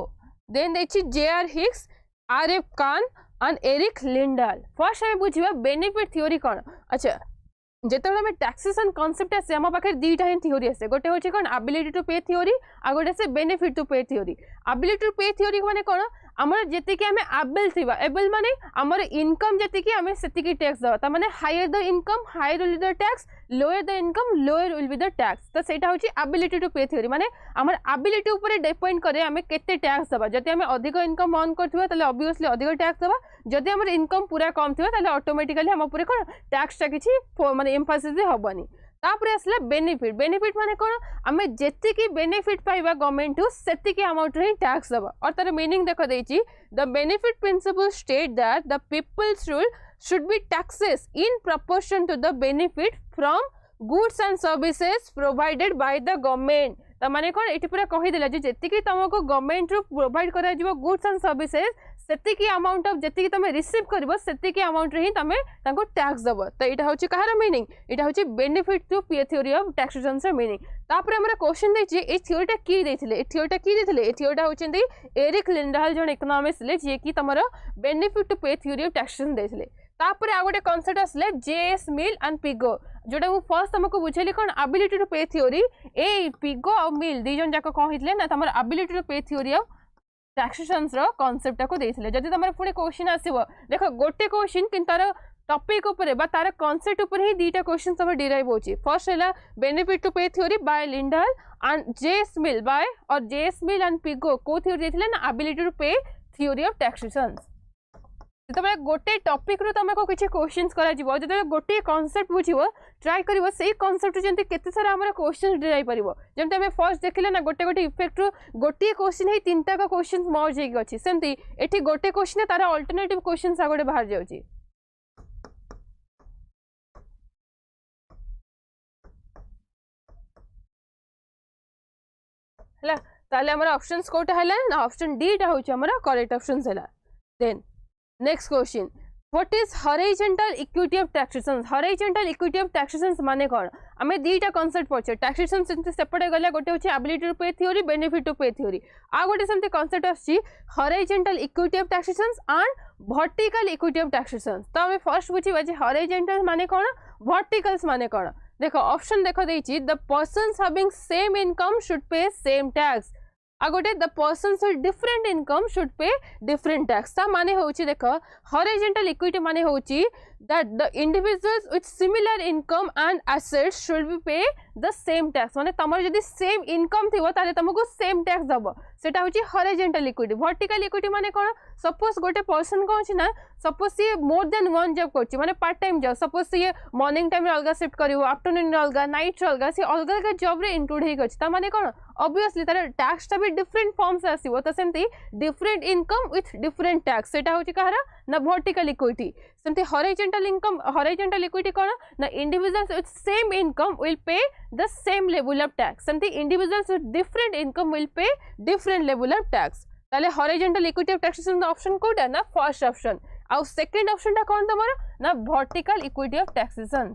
then देची J R Hicks R F Kahn and Erik Lindahl first हमें बुझिबा बेनिफिट थ्योरी कोन अच्छा जेतबेला में टैक्सेशन कांसेप्ट आसे हम पाखे दीटा ही थ्योरी आसे गोटे होची कोन एबिलिटी टू पे थ्योरी आ गोटे से benefit to pay theory ability to pay theory माने कोन हमर जेति कि हमें एबल थिबा एबल माने हमर इनकम जेति कि हमें सेति कि टैक्स दवा त माने higher the income higher will the tax lower the income lower will be the tax तो सेटा होची एबिलिटी टू पे थ्योरी माने हमर एबिलिटी ऊपर डिपेंड करे हमें केते टैक्स दवा जति हमें अधिक इनकम अर्न करथिबा तले ऑब्वियसली अधिक टैक्स दवा जति हमर इनकम पूरा कम थिबा तले ऑटोमेटिकली हम ऊपर कोन टैक्स टा किछि माने एम्फासिस हबनी तापर आसला बेनिफिट बेनिफिट माने कोन हमें जेति की बेनिफिट पाइबा गवर्नमेंट टू सेति की अमाउंट रे टैक्स दवा और तार मीनिंग देखो देछि the benefit principle state that the peoples rule should be taxes in proportion to the benefit from goods and services provided by the government त माने कोन एटी पूरा कहि देला जे जेति की तुमको गवर्नमेंट रो प्रोवाइड करा जिवो गुड्स एंड सर्विसेज सेति की अमाउंट ऑफ जेति की तुम रिसीव करबो सेति की अमाउंट रे ही तुम ताको टैक्स दबो त एटा होची कहार मीनिंग एटा होची benefit to pay theory of taxation रे मीनिंग तापर हमरा क्वेश्चन देछि ए थ्योरीटा की देथिले ए थ्योरीटा होचंदी एरिक लिंडाल जन इकोनॉमिस्ट ले जे की तमरो benefit to pay theory of taxation देथिले तापर आ गोटे कांसेप्ट आसले जेएस मिल एंड पिगो जोटा मु फर्स्ट तुमको बुझेली कोन ability to pay theory A Pigou और मिल दी जन जाको कहितले ना तमर ability to pay theory of taxations रो कांसेप्ट को देथिले जदि तमर पुणी क्वेश्चन आसीबो देखो गोटे क्वेश्चन किन तार टॉपिक ऊपर बा तार कांसेप्ट ऊपर ही दीटा क्वेश्चन सब डिराइव होची फर्स्ट हैला benefit to pay theory by Lindahl and J S Mill by और जेएस मिल एंड पिगो को थ्योरी देथिले ना ability to pay theory of taxations जब गोटे टॉपिक रो तुमको किसी क्वेश्चंस करा जिवो जब गोटे कांसेप्ट बुझिवो ट्राई करिवो सेही कांसेप्ट जेंति केते सारा हमर क्वेश्चंस डिराई परिवो जेंति हमें फर्स्ट देखिले ना गोटे गोटे इफेक्ट रो गोटे क्वेश्चन हे तीनटा का क्वेश्चंस मर्ज हेगी अछि सेंति एठी गोटे क्वेश्चन तारा अल्टरनेटिव क्वेश्चंस आगोटे बाहर जाउची हला ताले हमर ऑप्शंस कोटा हला ना ऑप्शन डी टा होची हमर करेक्ट ऑप्शंस हला then next question what is horizontal equity of taxations horizontal equity of taxations माने कोन हमें दीटा कांसेप्ट पछे टैक्सेशन सेंते सेपटे गला गोटे होची ability to pay theory benefit to pay theory आ गोटे सेंते कांसेप्ट आछि horizontal equity of taxations and vertical equity of taxations तो हमें फर्स्ट बुझिबा जे हॉरिजॉन्टल माने कोन वर्टिकल्स माने कोन देखो ऑप्शन देखो देछि the persons having same income should pay same tax आगोटे the persons with different income should pay different tax ता माने होची देखो हॉरिजॉन्टल इक्विटी माने होची that the individuals with similar income and assets should be pay the same tax माने तमर जदी सेम इनकम थिवो ताले तमको सेम टैक्स दबो सेटा होची हॉरिजॉन्टल इक्विटी वर्टिकल इक्विटी माने कोन सपोज गोटे पर्सन कौन अच्छी ना सपोज सी मोर देन वन जॉब कर माने पार्ट टाइम जॉब सपोज सी मॉर्निंग टाइम अलग शिफ्ट करिवो आफ्टरनून अलग नाइट अलग सी अलग अलग जॉब रे इंक्लूड हे गछि ता माने कोन ऑब्वियसली तार टैक्स टा भी डिफरेंट फॉर्म्स आसीबो तो सेमती different income with different tax सेटा होछि कहारा ना वर्टिकल इक्विटी सेमती हॉरिजॉन्टल इक्विटी कोन ना individuals with same income will pay the same level of tax सेमती individuals with different income will pay different level of tax ताले horizontal equity of taxation option कोटा ना फर्स्ट ऑप्शन आ second option टा कोन तमरा ना वर्टिकल इक्विटी ऑफ टैक्सेशन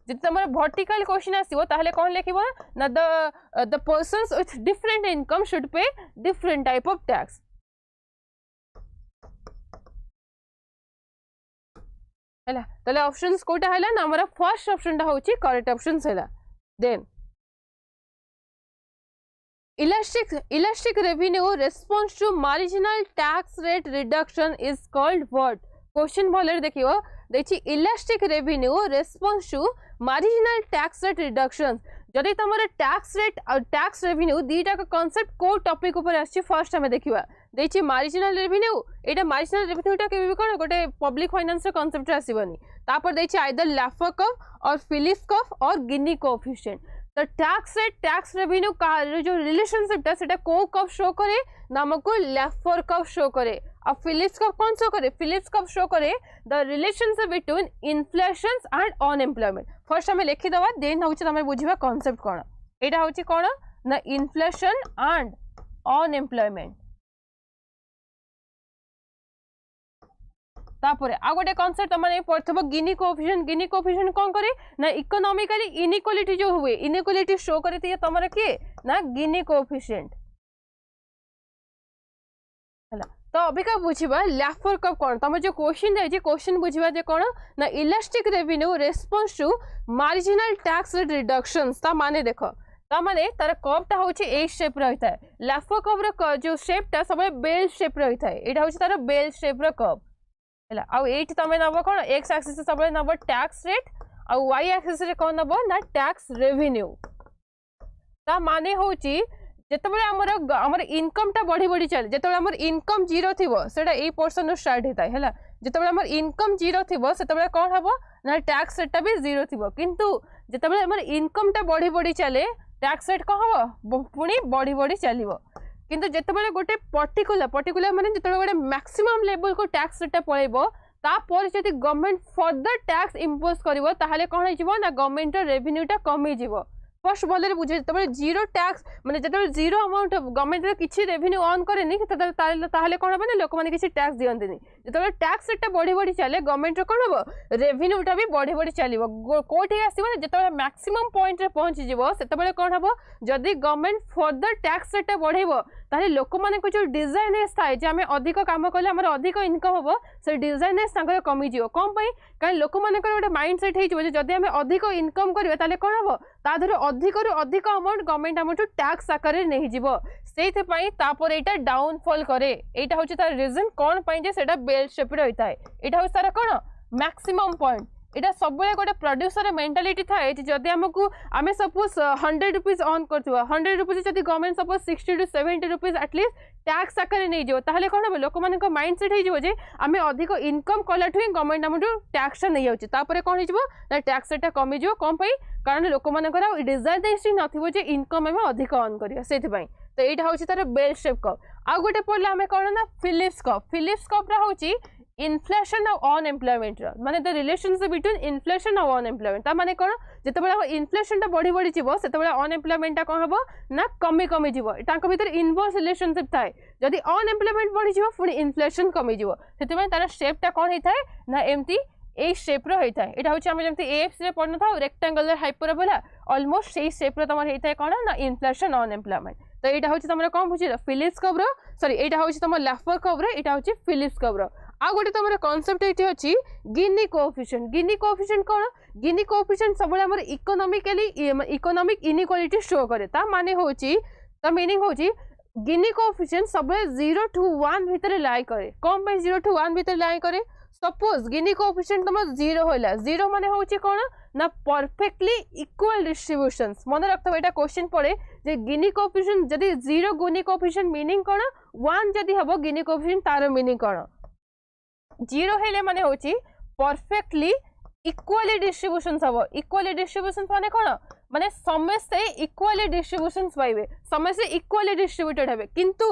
जितना हमारा वर्टिकल क्वेश्चन आसीबो ताहले कोन लेखिबो ना the persons with different income should pay different type of tax हैला ताले ऑप्शंस कोटा हैला ना हमारा फर्स्ट ऑप्शन टा होची करेक्ट ऑप्शंस हैला then elastic revenue response to marginal tax rate reduction is called what question भले देखियो देखि elastic revenue response to marginal tax rate reduction जदि तमरा टैक्स रेट और टैक्स रेवेन्यू दीटा का कांसेप्ट को टॉपिक ऊपर आछि फर्स्ट हमें देखिबा देखि मार्जिनल रेवेन्यू एटा मार्जिनल रेवेन्यूटा के भी कोन गोटे पब्लिक फाइनेंस रे कांसेप्ट आसीबनी तापर देखि आइदर लैफर कर्व और फिलिप्स कर्व और गिनी कोएफिशिएंट तो टैक्स रेट टैक्स रेवेन्यू का जो रिलेशनशिप ता सेटा को कर्व शो करे नामको लैफर कर्व शो करे अब फिलिप्स कर्व कौन शो करे फिलिप्स कर्व शो करे the relationship between inflation and unemployment first हमें लिखि दबा देन होची तमे बुझिबा कांसेप्ट कोन एटा होची कोन ना इन्फ्लेशन एंड अनएम्प्लॉयमेंट तापर आ गोटे कांसेप्ट तमने पढ़थबो गिनी कोएफिशिएंट कोन करे ना इकोनॉमिकली इनइक्वालिटी जो हुए इनइक्वालिटी शो करे त तमरा के ना गिनी कोएफिशिएंट हला तो अबिका बुझिबा लैफर कर्व कोन तमे जो क्वेश्चन दे जे क्वेश्चन बुझिबा जे कोन ना elastic revenue response to marginal tax rate reductions ता माने देखो ता माने तार कर्व ता होची ए शेप रहिता है लैफर कर्व रो जो शेप ता सब बेल शेप रहिता है एटा होची तार बेल शेप रो कर्व हला आ एट तमे नबो कोन एक्स एक्सिस से सब नबो टैक्स रेट आ वाई एक्सिस रे कोन नबो ना टैक्स रेवेन्यू ता माने होची जेतबेले हमर इनकम टा बढ़ी बढ़ी चले जेतबेले हमर इनकम जीरो थिबो सेटा ए पोर्शन नो स्टार्ट हेता है हला जेतबेले हमर इनकम जीरो थिबो सेतबेले कोन हबो ना टैक्स रेट टा भी जीरो थिबो किंतु जेतबेले हमर इनकम टा बढ़ी बढ़ी चले टैक्स रेट को हबो पुनी बढ़ी बढ़ी चलिबो किंतु जेतबेले गोटे पर्टिकुलर माने जेतबेले गोटे मैक्सिमम लेवल को टैक्स रेट टा पळेबो तापर जदि गवर्नमेंट फर्दर टैक्स इंपोज करिवो ताहाले कोन हिजिवो ना गवर्नमेंट रो रेवेन्यू टा कमी जिवो फर्स्ट भले बुझे जो जीरो टैक्स माने जो जीरो अमाउंट गवर्नमेंट किसी रेवेन्यू अर्न करे ताहले कौन हम लोक मैंने किसी टैक्स दिखती जो टैक्स रेट बढ़ी बढ़ी चले गवर्नमेंट कौन हम रेवेन्यूटा भी बढ़ी बढ़ी चलो कौटी आसो जो मैक्सिमम पॉइंट पहुँची से कौन हम जदि गवर्नमेंट फर्दर टैक्स रेट बढ़ेब ताहले लोक मान जो डिजाइनेस थाए जे आम अधिक काम कले आम अधिक इनकम हम से डिजाइनेस कमिज कौन कहीं लोक मान गोटे माइंड सेट हो जदि आम अधिक इनकम करें ताहले कौन हम ताधर अधिक रु अधिक अमाउंट गवर्नमेंट आम टैक्स आकार नहीं जीवो से तापर एटा डाउनफॉल करे एटा होची तार रीजन कौन पाई जे सेटा बेल शेप रही है एटा होची तार कौन मैक्सिमम पॉइंट एटा सब गोटे प्रोड्यूसर मेंटालिटी थाए जदि आमको आम सपोज 100 रुपीज अर्न करथुवा 100 रुपीज जदि government suppose 60 to 70 rupees at least tax आकार नहीं जीवो ताहले कौन हम लोक मान माइंड सेट हो जे आम अधिक इनकम कलाठू ही गवर्नमेंट आम टैक्स नहीं जाऊँच तापर कौन हो टैक्स रेट कमिज कौन पाई कारण लोक मानकर डिजाइनेस नथिबो जे इनकम आम अधिक अर्न करिया सेथिपई तो एटा होची तार बेल शेप कर्व आ गोटे पड़ला आम कौन ना फिलिप्स कर्व होची इन्फ्लेशन और अनएम्प्लॉयमेंट माने द रिलेशनशिप बिटवीन इन्फ्लेशन और अनएम्प्लॉयमेंट ता माने कोन जेतेबेला इन्फ्लेशन ता बढ़ी बढ़ी जीवो सेतेबेला अनएम्प्लॉयमेंट ता कोन हबो ना कमी कमी जीवो तांको भीतर इनवर्स रिलेशनशिप थाए जदि अनएम्प्लॉयमेंट बढ़ी जीवो पुनी इन्फ्लेशन कमी जीवो सेतेबेला तार शेप ता कोन हेथाय ना एम्ति ए शेप रो हेथाय एटा होची हम जेमति एएफसी रे पढन था रेक्टेंगुलर हाइपरबोला ऑलमोस्ट सेही शेप रो तमर हेथाय कोन ना इन्फ्लेशन अनएम्प्लॉयमेंट तो एटा होची तमरा कोन बुझिलो फिलिप्स कर्व रो सॉरी एटा होची तमर लैफर कर्व रो एटा होची फिलिप्स कर्व रो आ गोटे तुम कॉन्सेप्ट ये अच्छी गिनी कोएफिशिएंट कौन गिनी कोएफिशिएंट सब इकोनॉमिक इनइक्वालिटी शो करे ता माने होची ता मीनिंग होची गिनी कोएफिशिएंट सब 0 to 1 भीतर लाई करे कौन पे 0 to 1 भीतर लाई करे सपोज गिनी कोएफिशिएंट तुम 0 होला 0 माने होची कोन ना परफेक्टली इक्वल डिस्ट्रीब्यूशंस मन रखतो एटा क्वेश्चन पड़े जे गिनी कोएफिशिएंट जदी 0 गिनी कोएफिशिएंट मीनिंग कोन 1 जदी हबो गिनी कोएफिशिएंट तार मीनिंग कोन 0 हेले माने होची परफेक्टली इक्वली डिस्ट्रीब्यूशंस हबो इक्वली डिस्ट्रीब्यूशंस माने कोन माने समस्त इक्वली डिस्ट्रीब्यूशंस पाइबे समस्त इक्वली डिस्ट्रीब्यूटेड हेबे किंतु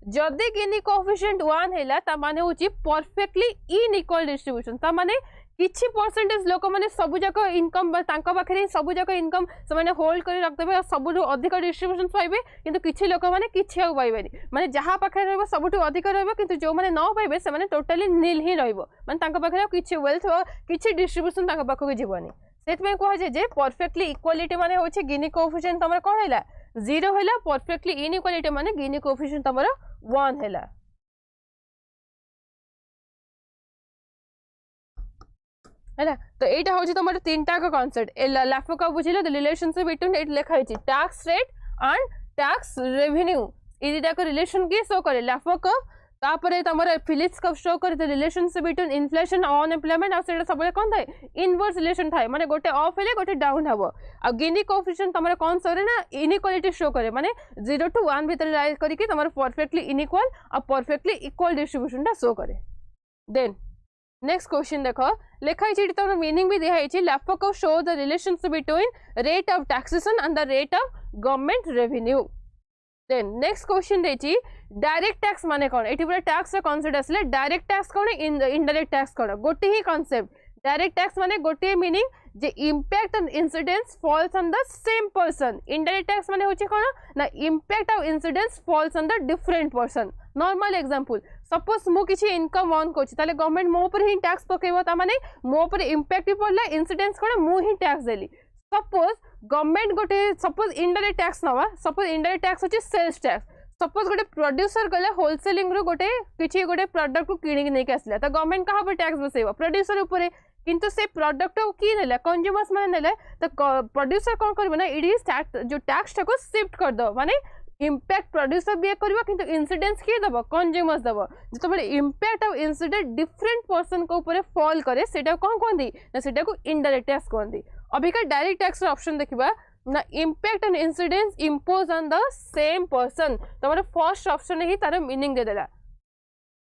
जदि गिनी कोएफिशिएंट 1 हैला ता माने होची परफेक्टली इनइक्वल डिस्ट्रीब्यूशन ता माने किछि परसेंटेज लोक माने सब जाक इनकम तांका पाखरे सब जाक इनकम से माने होल्ड करि रख देबे सबुटु अधिक डिस्ट्रीब्यूशन पाइबे किंतु किछि लोक माने किछि आ पाइबेनी माने जहा पाखरे रहबो सबुटु अधिक रहबो किंतु जो माने न पाइबे से माने टोटली नील ही रहबो माने तांका पाखरे किछि वेल्थ किछि डिस्ट्रीब्यूशन तांका पाखको जीवनी सेतमे को है जे परफेक्टली इक्वालिटी माने होछि गिनी कोएफिशिएंट तमरा कोन हैला 0 हैला परफेक्टली इनइक्वालिटी माने गिनी कोएफिशिएंट तमरा 1 हैला है तो यहाँ हूँ तुम तीनटा कॉन्सेप्ट लाफोका बुझिल रिलेशनशिप बिटवीन एट लिखाई tax rate and tax revenue ये रिलेशन किए शो करे लाफोका तापर तुम फिलिप्स कप शो करे रिलेशनशिप बिटवीन इन्फ्लेशन अनएम्प्लॉयमेंट आ सब कौन थाए इनवर्स रिलेशन थाए माने गोटे अफ हेले गोटे डाउन हम आ गिनी कोएफिशिएंट तुम कौन शो ना इनइक्वालिटी शो करे माने 0 to 1 भीतर राइज करके तुम परफेक्टली इनइक्वल आ परफेक्टली इक्वल डिस्ट्रीब्यूशन टा शो करे देन नेक्स्ट क्वेश्चन देखो लिखाई तुम मीनिंग भी दिखाई Laffer curve show the relationship between rate of taxation and the rate of government revenue then next question देछि डायरेक्ट टैक्स माने कोन एठी पूरा टैक्स रा कांसेप्ट असले डायरेक्ट टैक्स कोन इनडायरेक्ट टैक्स कोन गोटे ही कांसेप्ट डायरेक्ट टैक्स माने गोटे मीनिंग जे impact and incidence falls on the same person indirect tax माने होछि कोन ना impact of incidence falls on the different person normal example suppose मु किछि इनकम ऑन कोछि ताले गवर्नमेंट मो ऊपर ही टैक्स पकेबो ता माने मो ऊपर इंपैक्ट पड़ला इंसिडेंस कोन मु ही टैक्स देली सपोज गवर्नमेंट गोटे सपोज इनडायरेक्ट टैक्स नवा सपोज इनडायरेक्ट टैक्स होछि सेल्स टैक्स सपोज गोटे प्रोड्यूसर गले होलसेलिंग रो गोटे किछि गोटे प्रोडक्ट को किनि नै के आसला त गवर्नमेंट कहा पर टैक्स बसेबो प्रोड्यूसर ऊपर किंतु से प्रोडक्ट को की नेला कंज्यूमर्स माने नेले त प्रोड्यूसर कोन करबो ना इट इज जो टैक्स को शिफ्ट कर दो माने इम्पैक्ट प्रोड्यूसर भी करबो किंतु इंसिडेंस किए दबो कंज्यूमर्स दबो जतो बडे impact of incident different person को ऊपर फॉल करे सेटा कोन कोंदी ना सेटा को इनडायरेक्ट टैक्स कोंदी अबिका डायरेक्ट टैक्स ऑप्शन देखिबा ना impact and incidence impose on the same person तमरे फर्स्ट ऑप्शन ही तार मीनिंग दे देला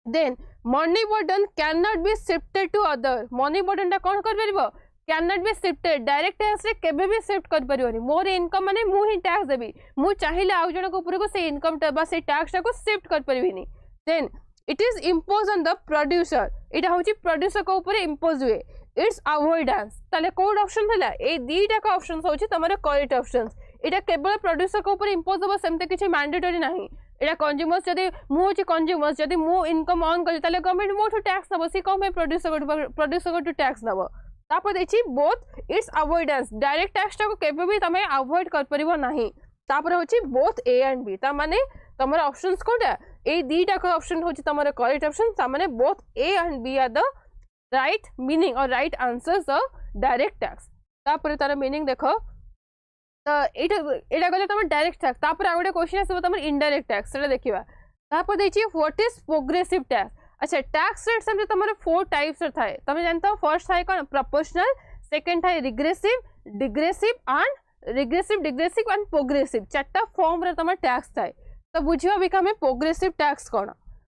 then money burden can not be shifted to other money burden टा कोन कर परबो can not be shifted direct tax रे केबे भी शिफ्ट कर परियोनी मोर इनकम माने मु ही टैक्स देबी मु चाहिले आउ जण को ऊपर को से इनकम टा बा से टैक्स टा को शिफ्ट कर परिबिनी then it is impose on the producer इटा होची प्रोड्यूसर को ऊपर इंपोज हुए इट्स अवॉइडेंस ताले कोड ऑप्शन हला ए दीटा का ऑप्शंस होची तमरे करेक्ट ऑप्शंस इटा केवल प्रोड्यूसर को ऊपर इंपोज होबो सेमते किछि मैंडेटरी नाही एटा कंज्यूमर्स जदी मु होची कंज्यूमर्स जदी मु इनकम ऑन करी ताले गवर्नमेंट मो टू टैक्स नबो सी कोन पे प्रोड्यूसर को टैक्स नबो तापर देखि both it's avoidance direct tax को केबे भी तमे अवॉइड कर परिबो नाही तापर होची बोथ ए एंड बी ता माने तमरे ऑप्शंस कोटा ए दीटा का ऑप्शन होची तमरे करेक्ट ऑप्शन ता माने both A and B are the right meaning or right answers of direct tax तापर तार मीनिंग देखो तो एटा गले तमरे डायरेक्ट टैक्स तापर आ गोटे क्वेश्चन आसबो तमरे इनडायरेक्ट टैक्स सेटा देखिबा तापर देखि व्हाट इज प्रोग्रेसिव टैक्स अच्छा टैक्स रेट से तुम 4 टाइप्स थाए तुम जानते हो फर्स्ट थाए कौन प्रोपोर्शनल सेकंड थाए रिग्रेसिव डिग्रेसिव डिग्रेसिव एंड प्रोग्रेसिव चारटा फॉर्म रे तुम टैक्स थाए तो बुझियो बिका में प्रोग्रेसिव टैक्स कौन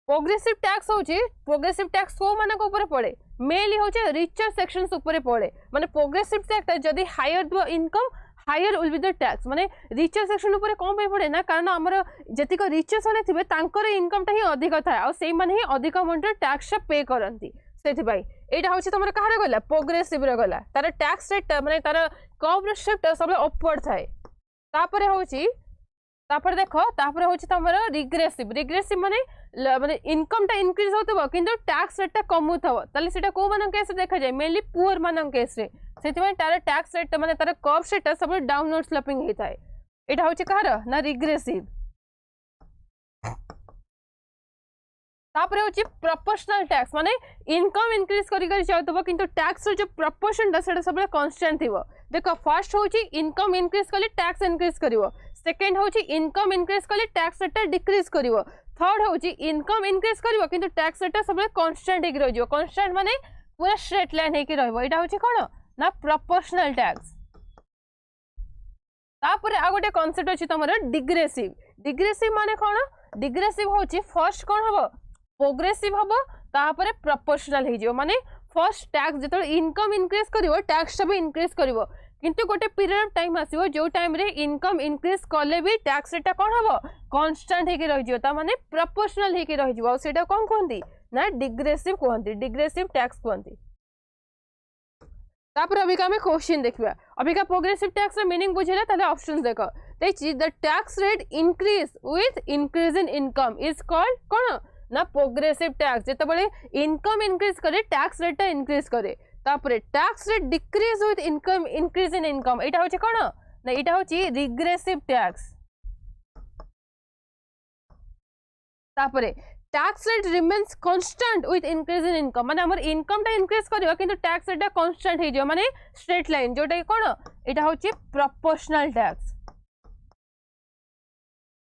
प्रोग्रेसिव टैक्स होची प्रोग्रेसिव टैक्स को माने को ऊपर पड़े मेनली होची रिचर सेक्शंस ऊपर पड़े माने प्रोग्रेसिव टैक्स जदी higher the income higher will be the tax माने रिचर सेक्शन ऊपर कोन पे पड़े ना कारण हमर जतिक रिचर्स माने थिबे तांकर इनकम टा ही अधिक थाए आ सेई माने ही अधिक अमाउंट टैक्स पे करंती सेथि भाई एटा होची तमर कहारे गला प्रोग्रेसिव रे गला तार टैक्स रेट माने तार कर्व शिफ्ट सब अपवर्ड थाए तापर होची तापर देखो तापर होची तमर रिग्रेसिव माने इनकम टा इंक्रीज होतबो किंतु टैक्स रेट टा कम होतबो ताले सेटा को मानन केस देखा जाय मेनली पुअर मानन केस रे सेति तार टैक्स रेट माने तार कर्व सेट सब डाउनवर्ड स्लोपिंग हे थाए एटा होची कहार ना रिग्रेसिव तापर होची प्रोपोर्शनल टैक्स माने इनकम इंक्रीज करी करी जाउतबो किंतु टैक्स रो जो प्रोपोर्शन दा सेटा सब कांस्टेंट थिबो देखो फर्स्ट होची इनकम इंक्रीज करले टैक्स इंक्रीज करिवो सेकंड होची इनकम इंक्रीज करले टैक्स रेट डिक्रीज करिवो थर्ड हूँ इनकम इनक्रीज कर किंतु टैक्स रेट सब कांस्टेंट हो रही कांस्टेंट माने पूरा स्ट्रेट लाइन होकर रहा हूँ कौन ना प्रोपोर्शनल टैक्स तापर आ गोटे कॉन्सेप्ट अच्छी तुम डिग्रेसिव डिग्रेसिव माने कौन डिग्रेसिव हूँ फर्स्ट कौन हम प्रोग्रेसिव हम तापर प्रोपोर्शनल हो माने फर्स्ट टैक्स जो इनकम इनक्रीज कर टैक्स भी इनक्रीज कर किंतु गोटे पीरियड ऑफ टाइम आसीबो जो टाइम रे इनकम इनक्रीज कले भी टैक्स रेट कौन हम कांस्टेंट होकर रही माने प्रोपोर्शनल होकर रही सेटा कौन कहती ना डिग्रेसिव कहती डिग्रेसिव टैक्स कहती तापर अबिका हमें क्वेश्चन देखिबा अबिका प्रोग्रेसिव टैक्स रे मीनिंग बुझेला ताले ऑप्शंस देखो the tax rate increase with increase in income is called कौन ना प्रोग्रेसिव टैक्स जेतेबेले इनकम इनक्रीज करे टैक्स रेट इंक्रीज करे तापर tax rate decrease with income increase in income एटा होचे कौन ना एटा होची रिग्रेसिव टैक्स तापर tax rate remains constant with increase in income माने हमर इनकम टा इंक्रीज करबा किंतु टैक्स रेट कांस्टेंट हे जो माने स्ट्रेट लाइन जोटा कोन एटा होची प्रोपोर्शनल टैक्स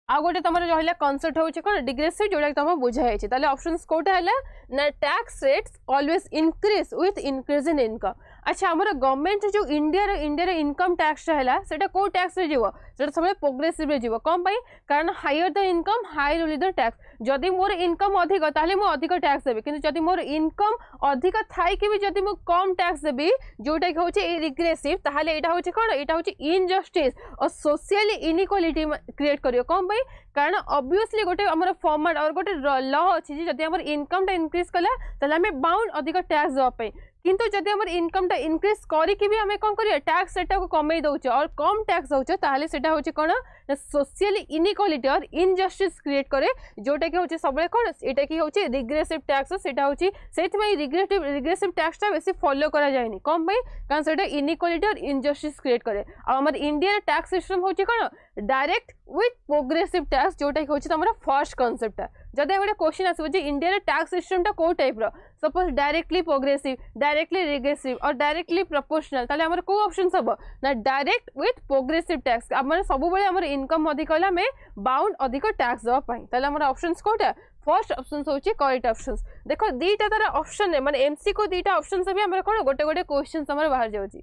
आ गोटे तुम रहा कॉन्सेप्ट होची कोन डिग्रेसिव जोटा तुम बुझाई छै ताले ऑप्शंस कोटा हैला ना tax rates always increase with increase in income अच्छा हमर गवर्नमेंट जो इंडिया रे इनकम टैक्स हैला सेटा को टैक्स रे जीवो सेटा सब प्रोग्रेसिव रे जीवो कम पई कारण higher the income higher will the tax जदि मोर इनकम अधिक ताले मो अधिक टैक्स देबे किंतु जदि मोर इनकम अधिक थाई कि भी जदि मो कम टैक्स देबी जोटा कि होचे रिग्रेसिव ताले एटा होचे कोन एटा होचे इनजस्टिस और सोशल इनइक्वालिटी क्रिएट करियो कम पई कारण ऑब्वियसली गोटे हमर फॉर्मेट और गोटे लॉ अछि जदि हमर इनकम टा इंक्रीज कला ताले हमें बाउंड अधिक टैक्स देबा पई किंतु जदि हमर इनकम टा इंक्रीज करी कि भी हमें कोन करिया टैक्स सेटा को कमै दउछ और कम टैक्स दउछ ताले सेटा होचे कोन सोशल इनइक्वालिटी और इनजस्टिस क्रिएट करे जोटा कि होचे सबले कोन एटा कि होचे रिग्रेसिव टैक्स सेटा होची सेति में रिग्रेसिव टैक्स टा बेसी फॉलो करा जायनी कम भाई कारण सेटा इनइक्वालिटी और इनजस्टिस क्रिएट करे आ हमर इंडिया टैक्स सिस्टम होचे कोन डायरेक्ट विथ प्रोग्रेसिव टैक्स जोटा कि होचे तमरा फर्स्ट कांसेप्ट जदि गोटे क्वेश्चन आसो जे इंडिया टैक्स सिस्टम टा को टाइप रो suppose directly progressive directly regressive or directly proportional ताले हमर को ऑप्शन सब ना डायरेक्ट विथ प्रोग्रेसिव टैक्स हमर सब बेले हमर इनकम अधिक होला में बाउंड अधिक टैक्स दवा पई ताले हमर ऑप्शंस कोटा फर्स्ट ऑप्शन होची करेक्ट ऑप्शंस देखो दीटा तारा ऑप्शन है माने एमसी को दीटा ऑप्शन से भी हमर कोन गोटे गोटे क्वेश्चंस हमर बाहर जाउची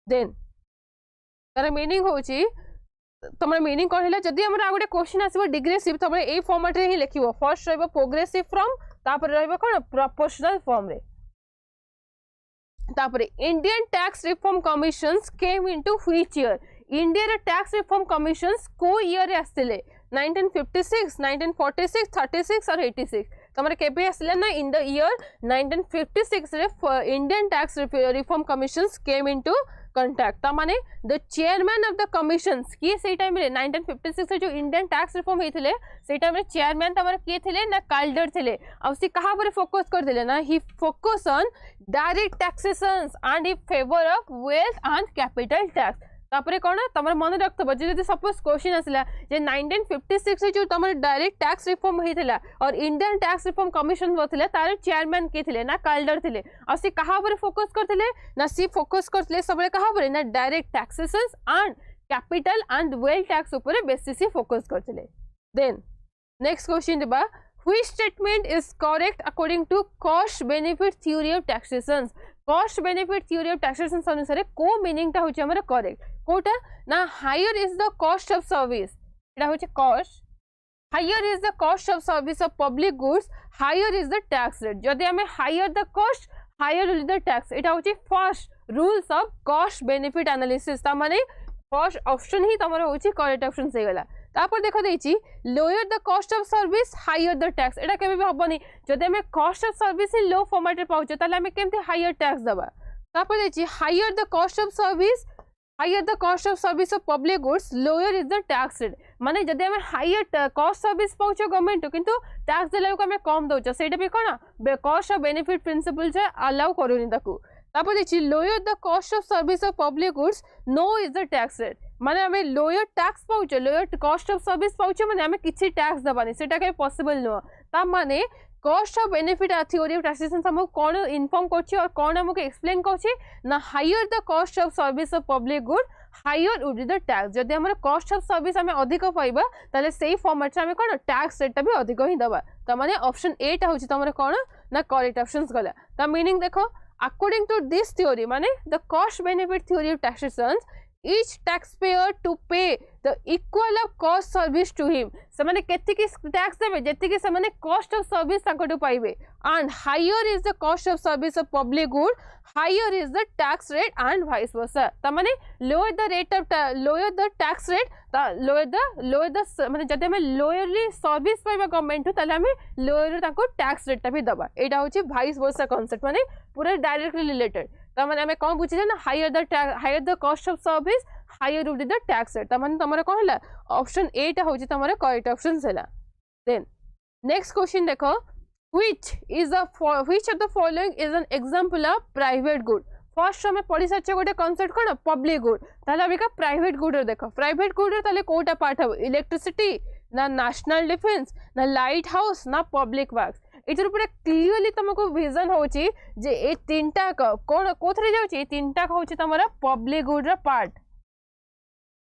देन तारा मीनिंग होची तुम मीनिंग कौन है जदि हमरा गोटे क्वेश्चन आसीबो डिग्रेसिव तुम ए फॉर्मेट रे ही लिखिबो फर्स्ट रहबो प्रोग्रेसिव फॉर्म तापर रहबो कोन प्रोपोर्शनल फॉर्म रे तापर Indian tax reform commissions came into which year India रे टैक्स रिफॉर्म कमिशंस को ईयर रे आस्तिले 1956 1946 36 और 86 तुम केबे आसले ना इन द ईयर 1956 रे Indian tax reform commissions came into contact माने the chairman of the commissions की से टाइम रे 1956 से जो इंडियन टैक्स रिफॉर्म हेथिले से टाइम रे चेयरमैन तमर के थिले ना काल्डर थिले आ सी कहा पर फोकस कर दिले ना ही focus on direct taxations and in favour of wealth and capital tax तापरे कोन तमर मन रखतबो जे सपोज क्वेश्चन आसला जे 1956 से जो तमर डायरेक्ट टैक्स रिफॉर्म हेथिला और इंडियन टैक्स रिफॉर्म कमिशन होथिले तार चेयरमैन के थिले ना काल्डर थिले आ सी कहा पर फोकस करथिले ना सी फोकस करथिले सबले कहा पर ना direct taxations and capital and wealth tax ऊपर बेसिस फोकस करथिले देन नेक्स्ट क्वेश्चन देबा which statement is correct according to cost benefit theory of taxation cost benefit theory of taxation अनुसार को मीनिंग टा होची हमर करेक्ट कोटा ना higher is the cost of service एटा होची cost higher is the cost of service of public goods higher is the tax rate जदि हमें higher the cost higher will the tax एटा होची first rules of cost benefit analysis ता माने first option ही तमरो होची correct option से गला तापर देखो देछि lower the cost of service higher the tax एटा केबे भी हबनी जदि हमें cost of service in low format रे पाउछ ताले हमें केमते हायर टैक्स दबा तापर देछि higher the cost of service higher the cost of service of public goods lower is the tax rate माने जदि हमें हायर कॉस्ट सर्विस पाउछ गवर्नमेंट किंतु टैक्स देला को हमें कम दउछ सेटा भी कोन कॉस्ट ऑफ बेनिफिट प्रिंसिपल से अलाउ करूनी ताकू तापर देछि lower the cost of service of public goods no is the tax rate माने हमें लोअर टैक्स पाउछ लोअर कॉस्ट ऑफ सर्विस पाउछ माने हमें किछि टैक्स दबानी सेटा के पॉसिबल नो ता माने cost of benefit theory of taxation हम कौन इन्फॉर्म करछि और कौन हमको एक्सप्लेन करछि ना higher the cost of service of public good higher would be the tax जदि हमर कॉस्ट ऑफ सर्विस हमें अधिक पाइबा ताले सेही फॉर्मेट रे हमें कोन टैक्स रेट भी अधिक ही दबा त माने ऑप्शन 8 टा होची तमरे कोन ना करेक्ट ऑप्शंस गला त मीनिंग देखो according to this theory माने the cost benefit theory of taxation each taxpayer to pay the equal of cost service to him से माने केति की टैक्स देबे जेति की से माने कॉस्ट ऑफ सर्विस ताकटू पाइबे and higher is the cost of service of public good higher is the tax rate and vice versa त माने lower the rate of lower the tax rate lower the माने जदि हमें lowerly service पाइबा government ताले हमें lower ताको tax rate भी दबा एटा होची vice versa concept माने पूरा डायरेक्टली रिलेटेड त माने हमें कोन बुझिले ना higher the cost of service higher would be the tax rate त माने तमरा कोन हला ऑप्शन 8 होची तमरा करेक्ट ऑप्शन हला देन नेक्स्ट क्वेश्चन देखो which of the following is an example of private good first हमें पढ़ी साचे गोटे कांसेप्ट कोन पब्लिक गुड ताले अभी का प्राइवेट गुड रे देखो प्राइवेट गुड रे ताले कोटा पार्ट हो इलेक्ट्रिसिटी ना नेशनल डिफेंस ना लाइट हाउस ना पब्लिक वर्क्स इधर पूरा क्लियरली तुमको विजन होची जे ए तीनटा कोन कोथरे जाउची तीनटा होची तमरा पब्लिक गुड रा पार्ट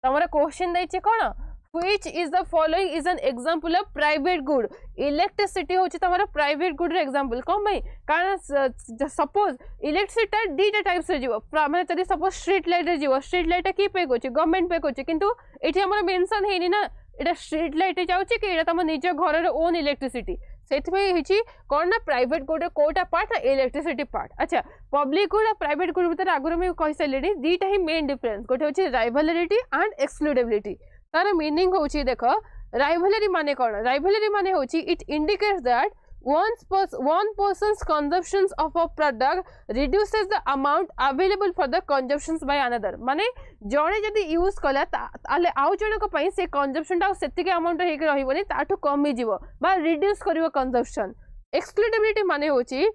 तमरा क्वेश्चन दैचे कोन which is the following is an example of private good electricity होची तमरा private good रे example कोन भाई कारण सपोज इलेक्ट्रिसिटी दीटा टाइप्स रे जीवो माने जदी सपोज स्ट्रीट लाइट रे जीवो स्ट्रीट लाइट की पे कोची गवर्नमेंट पे कोची किंतु एठी हमर मेंशन हेनी ना एटा स्ट्रीट लाइट जाउची कि एटा तम निज घर रे ओन इलेक्ट्रिसिटी सेति पे हिची कोन ना प्राइवेट गुड कोटा पार्ट इलेक्ट्रिसिटी पार्ट अच्छा पब्लिक गुड और प्राइवेट गुड भीतर आगुर में कहि सलेडी दीटा ही मेन डिफरेंस गोटे होची राइवलरिटी एंड एक्सक्लूडेबिलिटी तार मीनिंग होची देखो राइवलरी माने कोन राइवलरी माने होची it indicates that one person's consumption of a product reduces the amount available for the consumptions by another माने जणे जदी यूज कला ताले आउ जणे को पई से कंजम्पशन ता सेति के अमाउंट हे के रहिबोनी ताठू कमी जीवो बा रिड्यूस करिवो कंजम्पशन एक्सक्लूडेबिलिटी माने होची